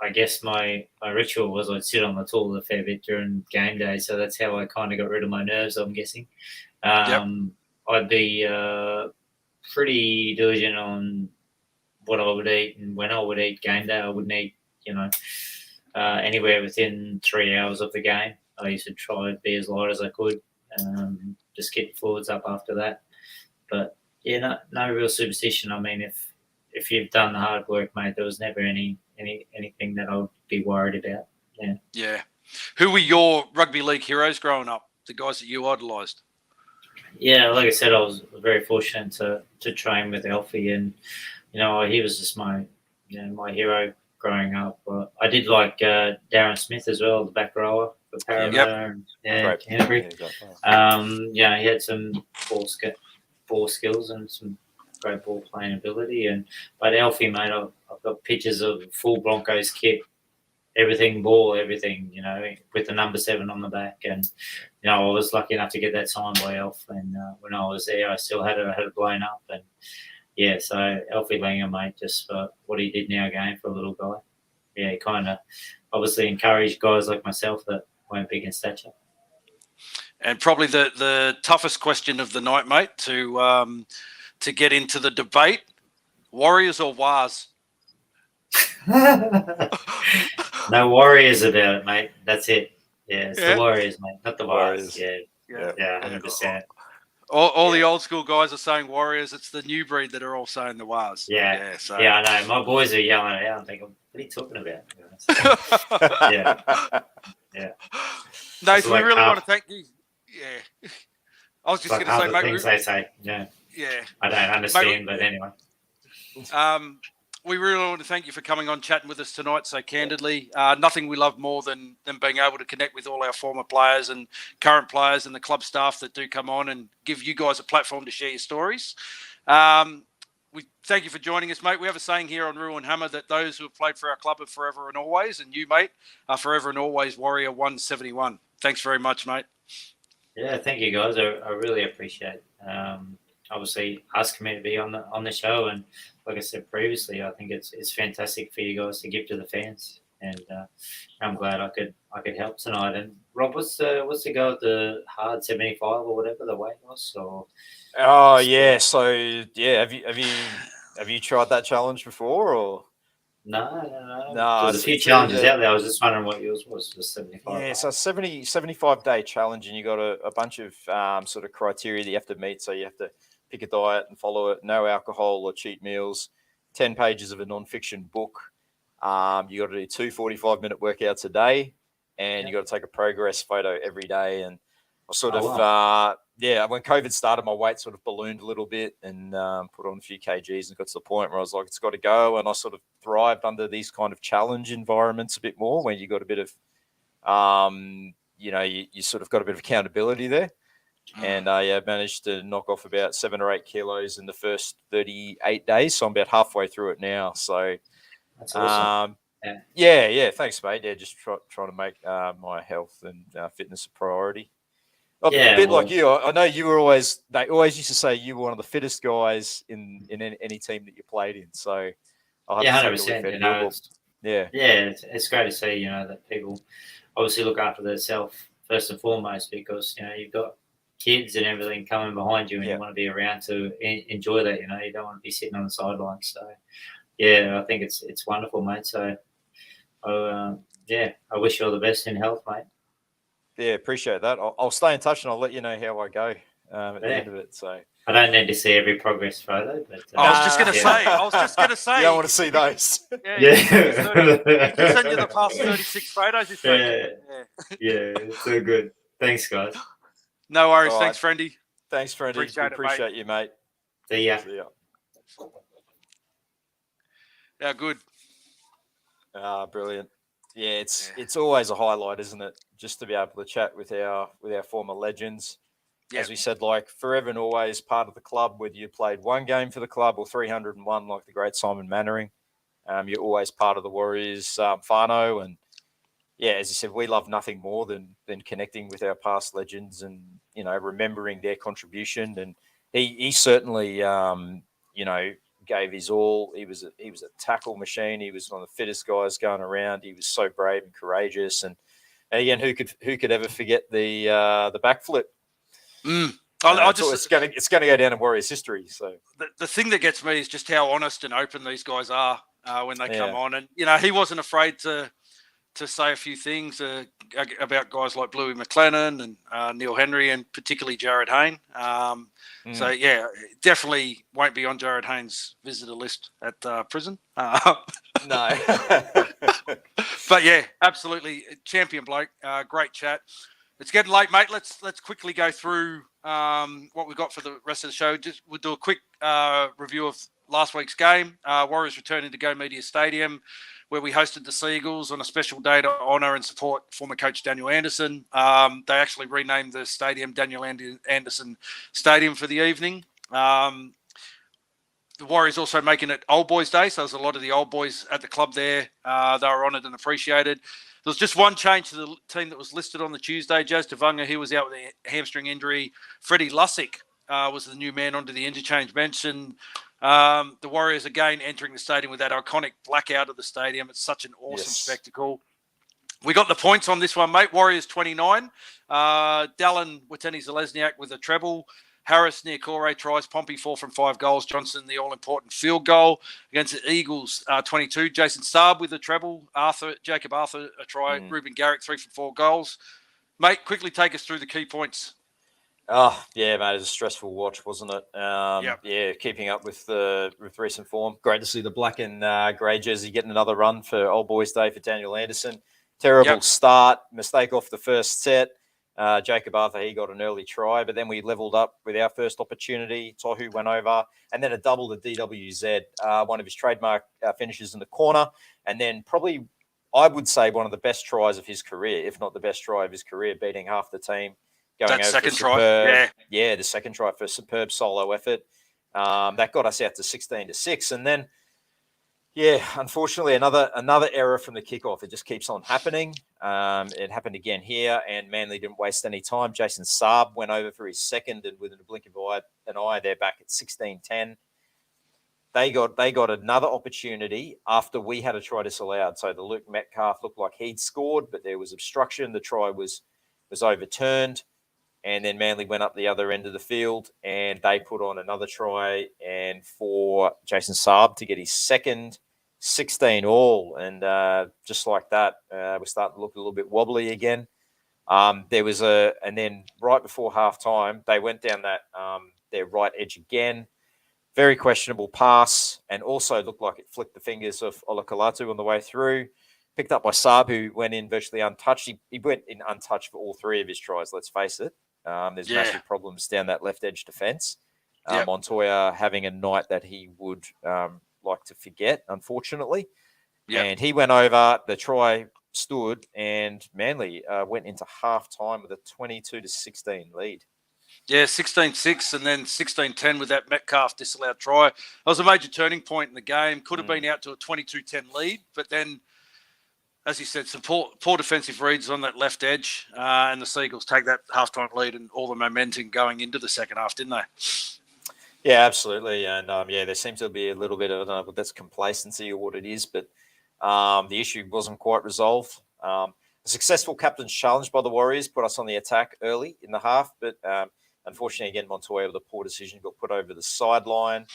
I guess my ritual was I'd sit on the toilet a fair bit during game day, so that's how I kind of got rid of my nerves, I'm guessing. I'd be pretty diligent on what I would eat, and when I would eat game day, I wouldn't eat, anywhere within 3 hours of the game. I used to try to be as light as I could, just keep the fluids up after that. But yeah, no real superstition. I mean, if you've done the hard work, mate, there was never anything that I would be worried about. Yeah. Yeah. Who were your rugby league heroes growing up? The guys that you idolised? Yeah, like I said, I was very fortunate to train with Alfie, and he was just my hero growing up. I did like Darren Smith as well, the back rower for Parramatta and Canterbury. He had some ball skills and some great ball playing ability. But Alfie, mate, I've got pictures of full Broncos kit, everything, with the number 7 on the back. And I was lucky enough to get that signed by Alf. And when I was there, I still had it blown up. And yeah, so Alfie Langer, mate, just for what he did now again for a little guy. Yeah, he kind of obviously encouraged guys like myself that weren't big in stature. And probably the toughest question of the night, mate, to get into the debate: Warriors or Wars? No Warriors about it, mate. That's it. Yeah, it's the Warriors, mate, not the Wars. Yeah, 100%. All the old school guys are saying Warriors. It's the new breed that are all saying the Wars. Yeah, I know. My boys are yelling it out. I'm thinking, what are you talking about? Yeah. Nathan, we really want to thank you. Yeah. I was just going to say, mate. Things they say. Yeah. I don't understand, but anyway. We really want to thank you for coming on, chatting with us tonight so candidly. Nothing we love more than being able to connect with all our former players and current players and the club staff that do come on and give you guys a platform to share your stories. We thank you for joining us, mate. We have a saying here on Rule and Hammer that those who have played for our club are forever and always, and you, mate, are forever and always Warrior 171. Thanks very much, mate. Yeah, thank you, guys. I really appreciate it. Obviously, asking me to be on the show, and like I said previously, I think it's fantastic for you guys to give to the fans, and I'm glad I could help tonight. And Rob, what's the go at the hard 75 or whatever the weight was? Or have you tried that challenge before or? No. There's a few challenges out there. I was just wondering what yours was, the 75. Yeah, so 75-day challenge, and you got a bunch of sort of criteria that you have to meet. So you have to pick a diet and follow it, no alcohol or cheat meals, 10 pages of a non-fiction book. You got to do 2 45-minute workouts a day, and you got to take a progress photo every day. And I sort of, when COVID started, my weight sort of ballooned a little bit and put on a few kgs and got to the point where I was like, it's got to go. And I sort of thrived under these kind of challenge environments a bit more, when you got a bit of, you sort of got a bit of accountability there. And I managed to knock off about 7 or 8 kilos in the first 38 days. So I'm about halfway through it now. So that's awesome. Thanks, mate. Yeah, just trying to make my health and fitness a priority. A bit like you. I know they always used to say you were one of the fittest guys in any team that you played in. So I'll have to 100%. It's great to see, that people obviously look after themselves first and foremost, because, you've got kids and everything coming behind you, and you want to be around to enjoy that. You don't want to be sitting on the sidelines. So, I think it's wonderful, mate. So, I wish you all the best in health, mate. Yeah, appreciate that. I'll stay in touch and I'll let you know how I go at the end of it. So I don't need to see every progress photo, but I was just going to say. You don't want to see those. You can send you the past 36 photos. It's so good. Thanks, guys. No worries. Thanks, friendy. Thanks, friendy. Appreciate you, mate. See ya. Yeah, good. Brilliant. Yeah, it's always a highlight, isn't it? Just to be able to chat with our former legends. As we said, like forever and always part of the club, whether you played one game for the club or 301 like the great Simon Mannering. You're always part of the Warriors whānau. And as you said, we love nothing more than connecting with our past legends and, remembering their contribution he certainly, gave his all. He was a tackle machine. He was one of the fittest guys going around. He was so brave and courageous. And again, who could ever forget the backflip? It's going to go down in Warriors history. So the thing that gets me is just how honest and open these guys are when they come on. And he wasn't afraid to say a few things about guys like Bluey McLennan and Neil Henry, and particularly Jared Hayne. So, yeah, definitely won't be on Jared Hayne's visitor list at prison. No. But, yeah, absolutely. Champion bloke. Great chat. It's getting late, mate. Let's quickly go through what we've got for the rest of the show. We'll do a quick review of last week's game. Warriors returning to Go Media Stadium, where we hosted the Seagulls on a special day to honour and support former coach Daniel Anderson. They actually renamed the stadium Daniel Anderson Stadium for the evening. The Warriors also making it Old Boys Day, so there's a lot of the old boys at the club there. They were honoured and appreciated. There was just one change to the team that was listed on the Tuesday. Jazz Tavunga, he was out with a hamstring injury. Freddie Lussick was the new man onto the interchange bench. And the Warriors again entering the stadium with that iconic blackout of the stadium. It's such an awesome spectacle. We got the points on this one, mate. Warriors 29. Dallin Wateni-Zalesniak with a treble. Harris, Niokore tries. Pompey 4 from 5 goals. Johnson, the all-important field goal. Against the Eagles, 22. Jason Saab with a treble. Jacob Arthur a try. Ruben Garrick 3 from 4 goals. Mate, quickly take us through the key points. Oh, yeah, mate, it was a stressful watch, wasn't it? Yep. Yeah, keeping up with recent form. Great to see the black and grey jersey getting another run for Old Boys Day for Daniel Anderson. Terrible start, mistake off the first set. Jacob Arthur, he got an early try, but then we leveled up with our first opportunity. Tohu went over, and then a double to DWZ, one of his trademark finishes in the corner, and then probably, I would say, one of the best tries of his career, if not the best try of his career, beating half the team. That second try, the second try for a superb solo effort. That got us out to 16-6, and then, unfortunately, another error from the kickoff. It just keeps on happening. It happened again here, and Manly didn't waste any time. Jason Saab went over for his second, and within a blink of an eye, they're back at 16-10. They got another opportunity after we had a try disallowed. So the Luke Metcalf looked like he'd scored, but there was obstruction. The try was overturned. And then Manly went up the other end of the field, and they put on another try, and for Jason Saab to get his second 16 all. And just like that, we're starting to look a little bit wobbly again. And then right before halftime, they went down that their right edge again. Very questionable pass, and also looked like it flicked the fingers of Olakalatu on the way through. Picked up by Saab, who went in virtually untouched. He went in untouched for all 3 of his tries, let's face it. There's massive problems down that left edge defence. Montoya having a night that he would like to forget, unfortunately. Yep. And he went over, the try stood, and Manly went into half-time with a 22-16 lead. Yeah, 16-6 and then 16-10 with that Metcalf disallowed try. That was a major turning point in the game. Could have been out to a 22-10 lead, but then, as you said, some poor defensive reads on that left edge, and the Seagulls take that halftime lead and all the momentum going into the second half, didn't they? Yeah, absolutely. And, there seems to be a little bit of, I don't know if that's complacency or what it is, but the issue wasn't quite resolved. A successful captain's challenge by the Warriors put us on the attack early in the half, but unfortunately, again, Montoya with a poor decision got put over the sideline.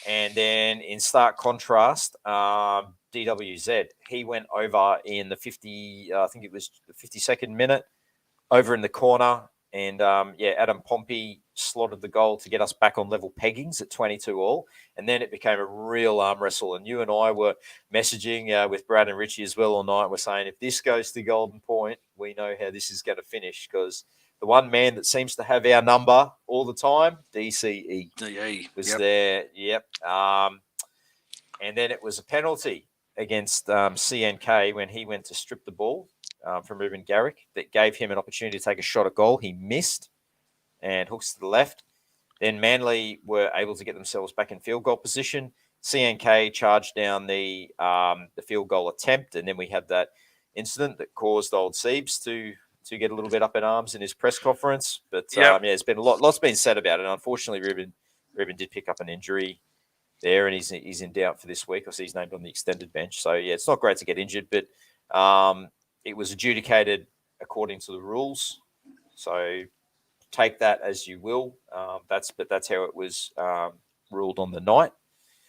And then in stark contrast, DWZ, he went over in the 52nd minute, over in the corner. And, Adam Pompey slotted the goal to get us back on level peggings at 22 all. And then it became a real arm wrestle. And you and I were messaging with Brad and Richie as well all night. We're saying, if this goes to Golden Point, we know how this is going to finish, because the one man that seems to have our number all the time, DCE, was there. Yep. And then it was a penalty against CNK when he went to strip the ball from Ruben Garrick that gave him an opportunity to take a shot at goal. He missed and hooks to the left. Then Manly were able to get themselves back in field goal position. CNK charged down the field goal attempt, and then we had that incident that caused old Siebes to to get a little bit up in arms in his press conference. But it's been lots been said about it. Unfortunately, Ruben did pick up an injury there, and he's in doubt for this week. I see he's named on the extended bench. So it's not great to get injured, but it was adjudicated according to the rules. So take that as you will. That's how it was ruled on the night.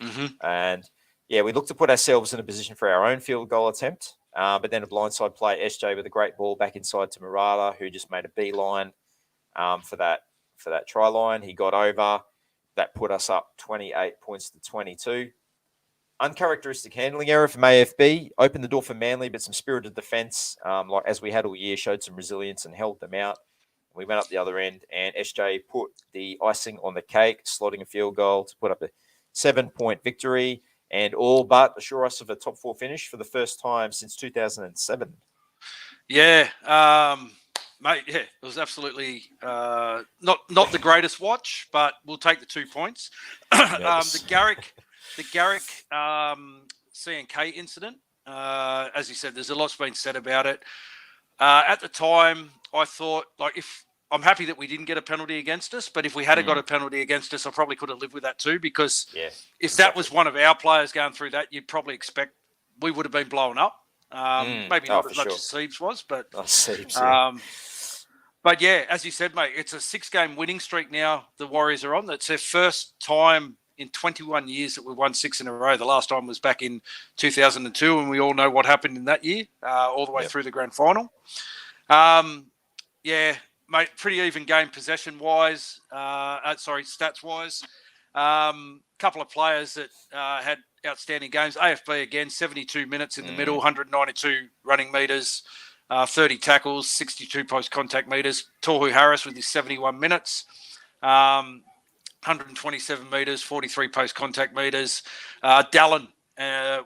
Mm-hmm. And we looked to put ourselves in a position for our own field goal attempt. But then a blindside play, SJ with a great ball back inside to Murata, who just made a beeline for that try line. He got over. That put us up 28 points to 22. Uncharacteristic handling error from AFB. Opened the door for Manly, but some spirited defence, like as we had all year, showed some resilience and held them out. We went up the other end, and SJ put the icing on the cake, slotting a field goal to put up a 7-point victory and all but assure us of a top 4 finish for the first time since 2007. Yeah, mate. Yeah, it was absolutely not the greatest watch, but we'll take the 2 points. The Garrick C&K incident. As you said, there's a lot's been said about it. At the time, I thought, if I'm happy that we didn't get a penalty against us, but if we had got a penalty against us, I probably could have lived with that too, because if that was one of our players going through that, you'd probably expect we would have been blown up. Maybe not as much as Siebes was, but but as you said, mate, it's a 6-game winning streak now the Warriors are on. That's their first time in 21 years that we've won 6 in a row. The last time was back in 2002, and we all know what happened in that year, all the way through the grand final. Mate, pretty even game possession-wise, stats-wise. Couple of players that had outstanding games. AFB again, 72 minutes in the middle, 192 running metres, 30 tackles, 62 post-contact metres. Tohu Harris with his 71 minutes, 127 metres, 43 post-contact metres. Dallin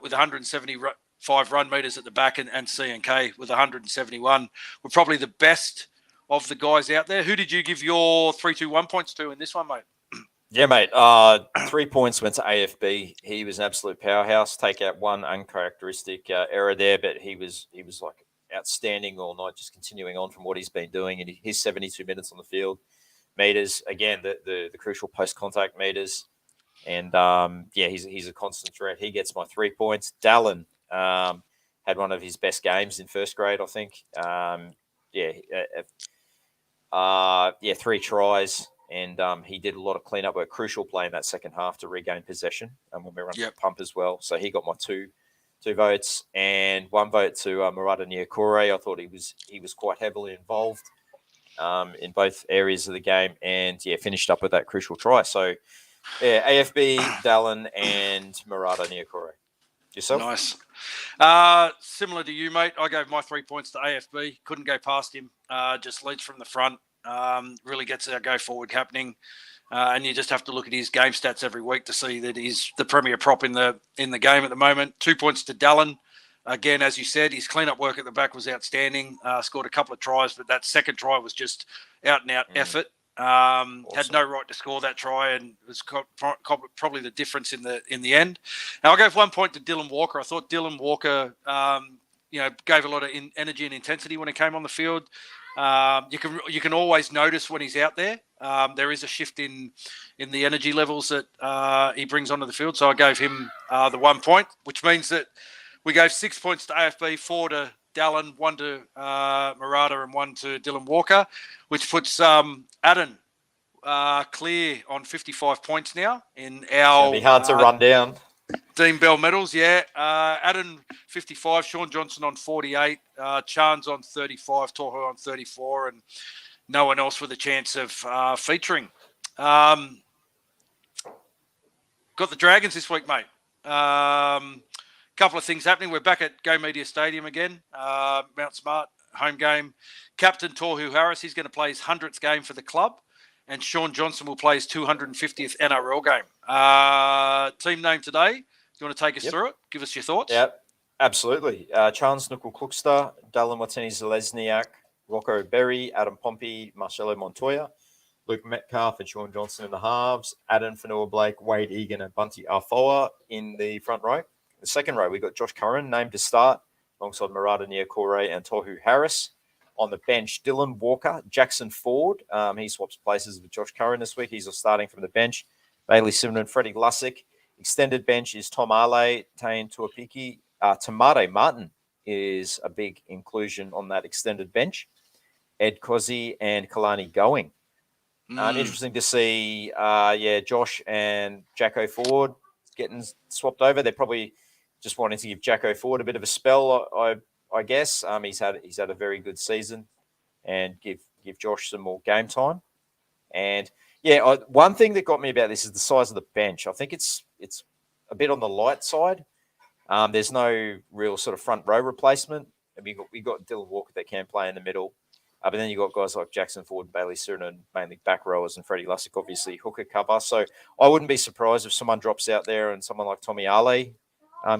with 175 run metres at the back, and C&K with 171. Were probably the best of the guys out there. Who did you give your 3-2-1 points to in this one, mate? Yeah, mate. 3 points went to AFB. He was an absolute powerhouse. Take out one uncharacteristic error there, but he was like outstanding all night, just continuing on from what he's been doing. And his 72 minutes on the field, meters again, the crucial post contact meters, and he's a constant threat. He gets my 3 points. Dallin had one of his best games in first grade, I think. 3 tries. And he did a lot of cleanup work, crucial play in that second half to regain possession. And when we run the pump as well. So he got my two votes, and 1 vote to Murata Niokore. I thought he was quite heavily involved in both areas of the game, and finished up with that crucial try. So AFB, Dallin, and Murata Niokore. Yourself? Nice. Similar to you, mate. I gave my 3 points to AFB. Couldn't go past him. Just leads from the front. Really gets our go forward happening, and you just have to look at his game stats every week to see that he's the premier prop in the game at the moment. 2 points to Dallin. Again, as you said, his cleanup work at the back was outstanding. Scored a couple of tries, but that second try was just out and out effort. Awesome. Had no right to score that try, and was probably the difference in the end. Now I'll go for 1 point to Dylan Walker. I thought Dylan Walker, gave a lot of energy and intensity when he came on the field. You can always notice when he's out there. There is a shift in the energy levels that he brings onto the field. So I gave him the 1 point, which means that we gave 6 points to AFB, 4 to Dallin, 1 to Murata, and 1 to Dylan Walker, which puts Adam clear on 55 points now in our. It'll be hard to run down. Dean Bell medals, Adam 55, Sean Johnson on 48, Chan's on 35, Tohu on 34, and no one else with a chance of featuring. Got the Dragons this week, mate. Couple of things happening. We're back at Go Media Stadium again. Mount Smart, home game. Captain Tohu Harris, he's going to play his 100th game for the club. And Sean Johnson will play his 250th NRL game. Team name today. Do you want to take us through it? Give us your thoughts. Yep, absolutely. Chance Knuckle-Kluckster, Dallin Watene-Zalesniak, Rocco Berry, Adam Pompey, Marcelo Montoya, Luke Metcalf and Sean Johnson in the halves, Adam Fanua-Blake, Wade Egan and Bunty Arfoa in the front row. The second row, we got Josh Curran named to start alongside Murata Niokore and Tohu Harris. On the bench, Dylan Walker, Jackson Ford. He swaps places with Josh Curran this week. He's starting from the bench. Bailey Simon, Freddie Lussick. Extended bench is Tom Ale, Tane Tuapiki. Tamate Martin is a big inclusion on that extended bench. Ed Cozy and Kalani Going. Interesting to see, Josh and Jacko Ford getting swapped over. They're probably just wanting to give Jacko Ford a bit of a spell, I guess. He's had a very good season, and give Josh some more game time. And one thing that got me about this is the size of the bench. I think it's a bit on the light side. There's no real sort of front row replacement. We got Dylan Walker that can play in the middle. But then you got guys like Jackson Ford, Bailey Sirenan, mainly back rowers, and Freddie Lussick, obviously hooker cover. So I wouldn't be surprised if someone drops out there and someone like Tommy Ale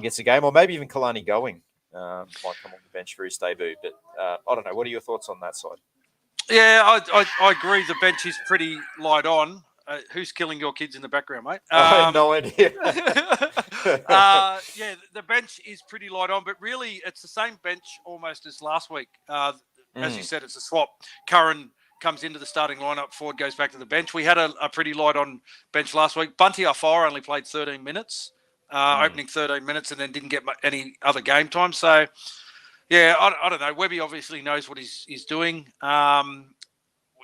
gets a game, or maybe even Kalani Going might come on the bench for his debut. But I don't know. What are your thoughts on that side? Yeah, I agree. The bench is pretty light on. Who's killing your kids in the background, mate? I have no idea. The bench is pretty light on, but really it's the same bench almost as last week. As you said, it's a swap. Curran comes into the starting lineup. Ford goes back to the bench. We had a pretty light on bench last week. Bunty Afara only played 13 minutes, opening 13 minutes, and then didn't get any other game time. So, I don't know. Webby obviously knows what he's doing.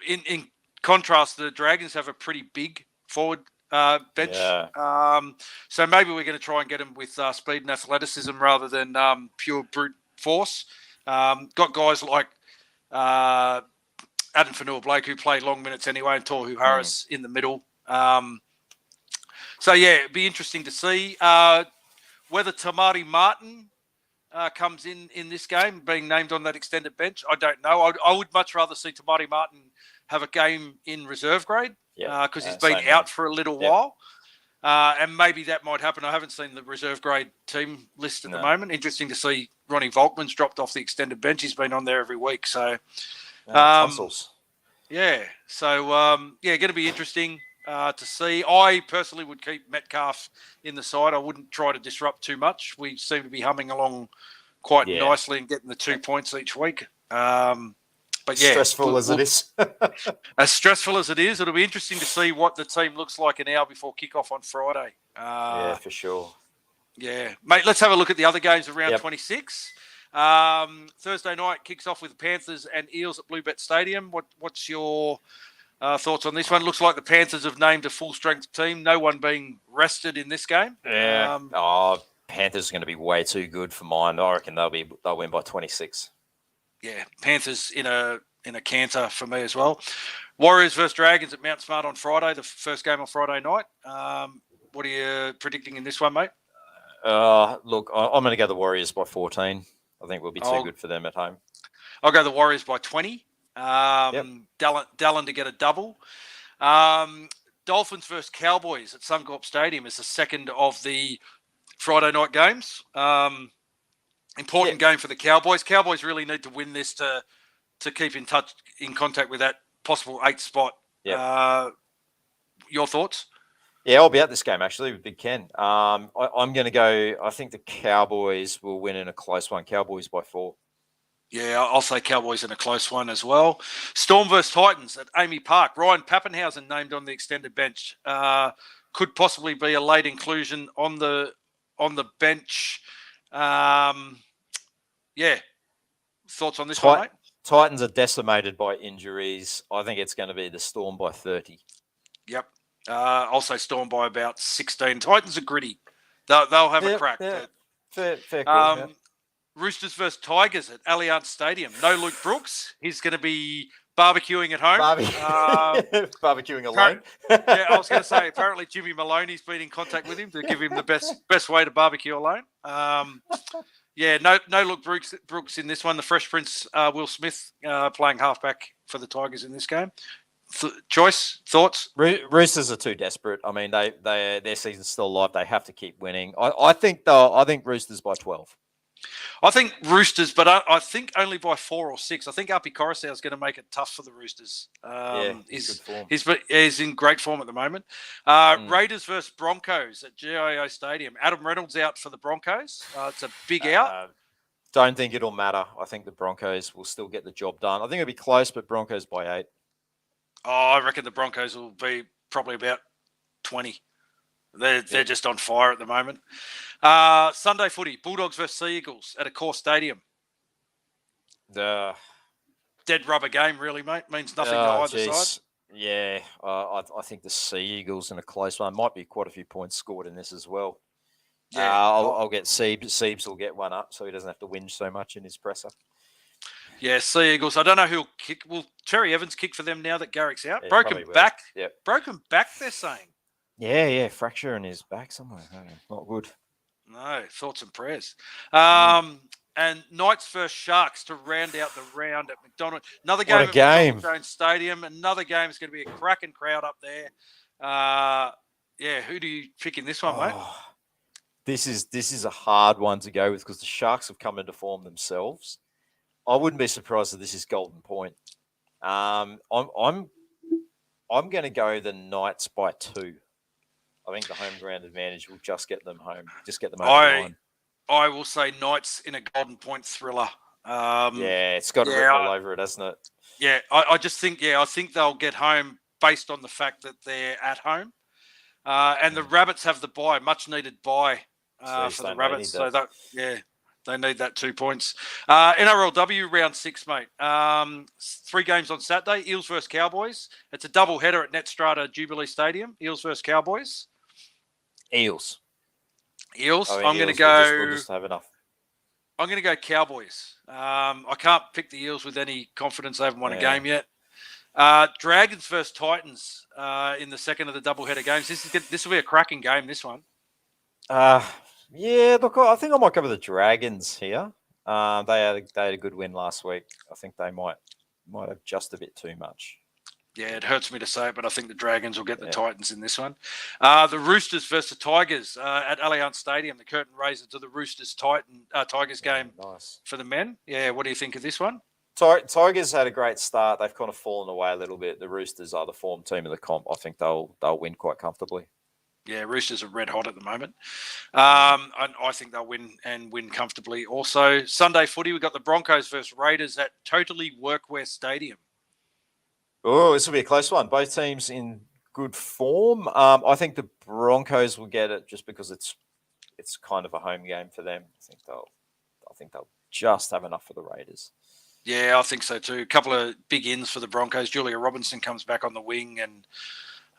In contrast, the Dragons have a pretty big forward bench. Yeah. So maybe we're going to try and get him with speed and athleticism rather than pure brute force. Got guys like Adam Fanua-Blake, who played long minutes anyway, and Tohu Harris in the middle. It'd be interesting to see whether Tamari Martin comes in this game, being named on that extended bench. I don't know. I would much rather see Tamari Martin have a game in reserve grade because he's been out for a little while. And maybe that might happen. I haven't seen the reserve grade team list at the moment. Interesting to see Ronnie Volkman's dropped off the extended bench. He's been on there every week. So, tonsils. Yeah. So, going to be interesting to see. I personally would keep Metcalf in the side. I wouldn't try to disrupt too much. We seem to be humming along quite nicely and getting the 2 points each week. But stressful as it is. As stressful as it is, it'll be interesting to see what the team looks like an hour before kickoff on Friday. For sure. Yeah. Mate, let's have a look at the other games of round 26. Thursday night kicks off with Panthers and Eels at Bluebet Stadium. What's your thoughts on this one? Looks like the Panthers have named a full-strength team, no one being rested in this game. Yeah. Panthers are going to be way too good for mine. I reckon they'll win by 26. Yeah, Panthers in a canter for me as well. Warriors versus Dragons at Mount Smart on Friday, the first game on Friday night. What are you predicting in this one, mate? Look, I'm going to go the Warriors by 14. I think we'll be too good for them at home. I'll go the Warriors by 20. Dallin to get a double. Dolphins versus Cowboys at Suncorp Stadium is the second of the Friday night games. Important game for the Cowboys. Cowboys really need to win this to keep in contact with that possible 8th spot. Your thoughts? Yeah, I'll be at this game actually with Big Ken. I'm going to go. I think the Cowboys will win in a close one. Cowboys by 4. Yeah, I'll say Cowboys in a close one as well. Storm versus Titans at Amy Park. Ryan Pappenhausen named on the extended bench. Could possibly be a late inclusion on the bench. Thoughts on this one, mate? Titans are decimated by injuries. I think it's going to be the Storm by 30. Yep. I'll say Storm by about 16. Titans are gritty. They'll have a crack. Yeah. Fair call, Roosters versus Tigers at Allianz Stadium. No Luke Brooks. He's going to be barbecuing at home. Barbecuing alone. I was going to say, apparently Jimmy Maloney's been in contact with him to give him the best way to barbecue alone. No Luke Brooks in this one. The Fresh Prince, Will Smith, playing halfback for the Tigers in this game. Choice, thoughts? Roosters are too desperate. I mean, their season's still alive. They have to keep winning. I think Roosters by 12. I think Roosters, but I think only by 4 or 6. I think Api Coruscant is going to make it tough for the Roosters. He's good form. He's in great form at the moment. Raiders versus Broncos at GIO Stadium. Adam Reynolds out for the Broncos. It's a big out. Don't think it'll matter. I think the Broncos will still get the job done. I think it'll be close, but Broncos by 8. Oh, I reckon the Broncos will be probably about 20. They're just on fire at the moment. Sunday footy, Bulldogs versus Sea Eagles at a core stadium. The Dead rubber game, really, mate. Means nothing to either side. Yeah, I think the Sea Eagles in a close one. Might be quite a few points scored in this as well. Yeah, I'll get Siebes. Siebes will get one up so he doesn't have to whinge so much in his presser. Yeah, Sea Eagles. I don't know who'll kick. Will Terry Evans kick for them now that Garrick's out? Yeah, Broken back. Yep. Broken back, they're saying. Yeah. Fracture in his back somewhere. Not good. No, thoughts and prayers. And Knights versus Sharks to round out the round at McDonald. Another game at McDonald Jones Stadium. Another game is going to be a cracking crowd up there. Who do you pick in this one, mate? This is a hard one to go with because the Sharks have come into form themselves. I wouldn't be surprised if this is Golden Point. I'm going to go the Knights by 2. I think the home ground advantage will just get them home. Just get them over the line. I will say Knights in a Golden Point thriller. It's got written all over it, hasn't it? Yeah, I just think, I think they'll get home based on the fact that they're at home. And the Rabbits have the bye, much needed bye for the Rabbits. So they need that 2 points. NRLW round 6, mate. 3 games on Saturday. Eels versus Cowboys. It's a double header at Netstrata Jubilee Stadium. Eels versus Cowboys. Eels. I'm going to go. We'll just have enough. I'm going to go Cowboys. I can't pick the Eels with any confidence. They haven't won a game yet. Dragons versus Titans in the second of the doubleheader games. This will be a cracking game. This one. Look, I think I might go with the Dragons here. They had a good win last week. I think they might have just a bit too much. Yeah, it hurts me to say it, but I think the Dragons will get the Titans in this one. The Roosters versus the Tigers at Allianz Stadium. The curtain raiser to the Roosters Tigers game for the men. Yeah, what do you think of this one? Tigers had a great start. They've kind of fallen away a little bit. The Roosters are the form team of the comp. I think they'll win quite comfortably. Yeah, Roosters are red hot at the moment. I think they'll win comfortably. Also, Sunday footy, we've got the Broncos versus Raiders at Totally Workwear Stadium. Oh, this will be a close one. Both teams in good form. I think the Broncos will get it just because it's kind of a home game for them. I think they'll just have enough for the Raiders. Yeah, I think so too. A couple of big ins for the Broncos. Julia Robinson comes back on the wing, and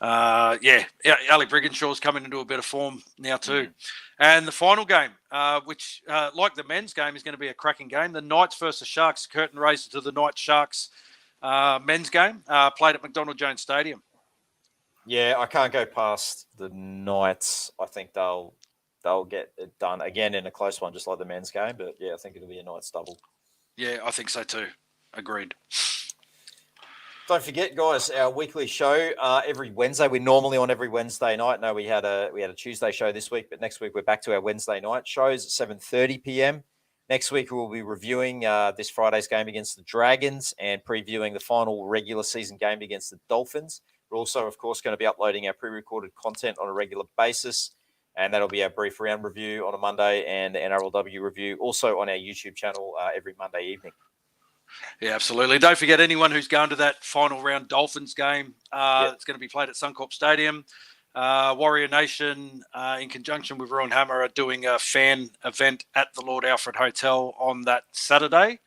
Ali Brigginshaw's coming into a bit of form now too. And the final game, which like the men's game, is going to be a cracking game. The Knights versus Sharks, curtain raiser to the Knights Sharks men's game, played at McDonald Jones Stadium. Yeah, I can't go past the Knights. I think they'll get it done again in a close one, just like the men's game. But yeah, I think it'll be a Knights double. Yeah, I think so too. Agreed. Don't forget, guys, our weekly show every Wednesday. We're normally on every Wednesday night. No, we had a Tuesday show this week, but next week we're back to our Wednesday night shows at 7:30 p.m. Next week we'll be reviewing this Friday's game against the Dragons and previewing the final regular season game against the Dolphins. We're also, of course, going to be uploading our pre-recorded content on a regular basis, and that'll be our brief round review on a Monday and the NRLW review also on our YouTube channel every Monday evening. Yeah, absolutely. Don't forget anyone who's going to that final round Dolphins game. It's going to be played at Suncorp Stadium. Warrior Nation, in conjunction with Ruin Hammer, are doing a fan event at the Lord Alfred Hotel on that Saturday.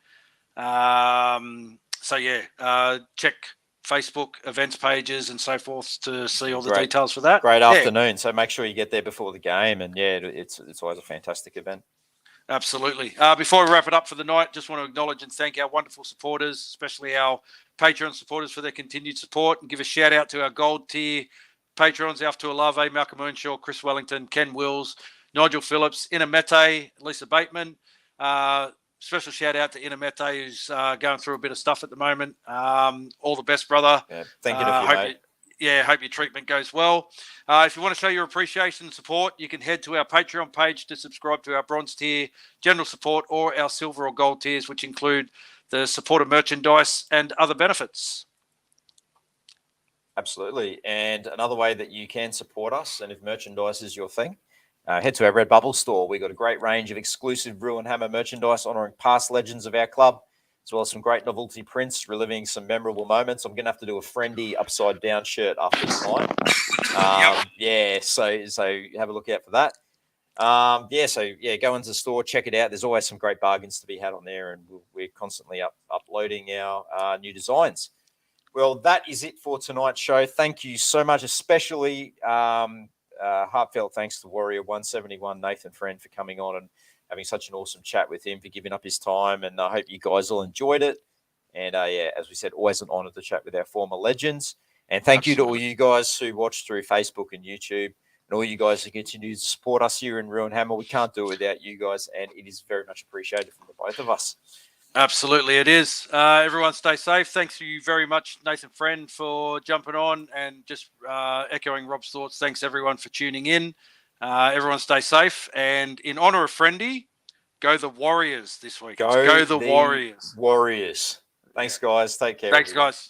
Check Facebook events pages and so forth to see all the details for that. Great afternoon. So make sure you get there before the game, and it's always a fantastic event. Absolutely. Before we wrap it up for the night, just want to acknowledge and thank our wonderful supporters, especially our Patreon supporters, for their continued support, and give a shout out to our gold tier patrons, Alf Tuolave, Malcolm Earnshaw, Chris Wellington, Ken Wills, Nigel Phillips, Inamete, Lisa Bateman. Special shout out to Inamete, who's going through a bit of stuff at the moment. All the best, brother. Yeah, thinking of you, mate. Hope your treatment goes well. If you want to show your appreciation and support, you can head to our Patreon page to subscribe to our bronze tier, general support, or our silver or gold tiers, which include the support of merchandise and other benefits. Absolutely. And another way that you can support us, and if merchandise is your thing, head to our Redbubble store. We've got a great range of exclusive Ruin Hammer merchandise honouring past legends of our club, as well as some great novelty prints reliving some memorable moments. I'm going to have to do a Friendly upside down shirt after tonight. So have a look out for that. Go into the store, check it out. There's always some great bargains to be had on there, and we're constantly uploading our new designs. Well, that is it for tonight's show. Thank you so much, especially heartfelt thanks to Warrior 171 Nathan Friend for coming on and having such an awesome chat with him, for giving up his time, and I hope you guys all enjoyed it. And as we said, always an honour to chat with our former legends. And thank you to all you guys who watch through Facebook and YouTube, and all you guys who continue to support us here in Ruin Hammer. We can't do it without you guys, and it is very much appreciated from the both of us. Absolutely, it is. Everyone stay safe. Thanks to you very much, Nathan Friend, for jumping on, and just echoing Rob's thoughts. Thanks, everyone, for tuning in. Everyone stay safe. And in honour of Friendy, go the Warriors this week. Go the Warriors. Warriors. Thanks, guys. Take care. Thanks, everyone. guys.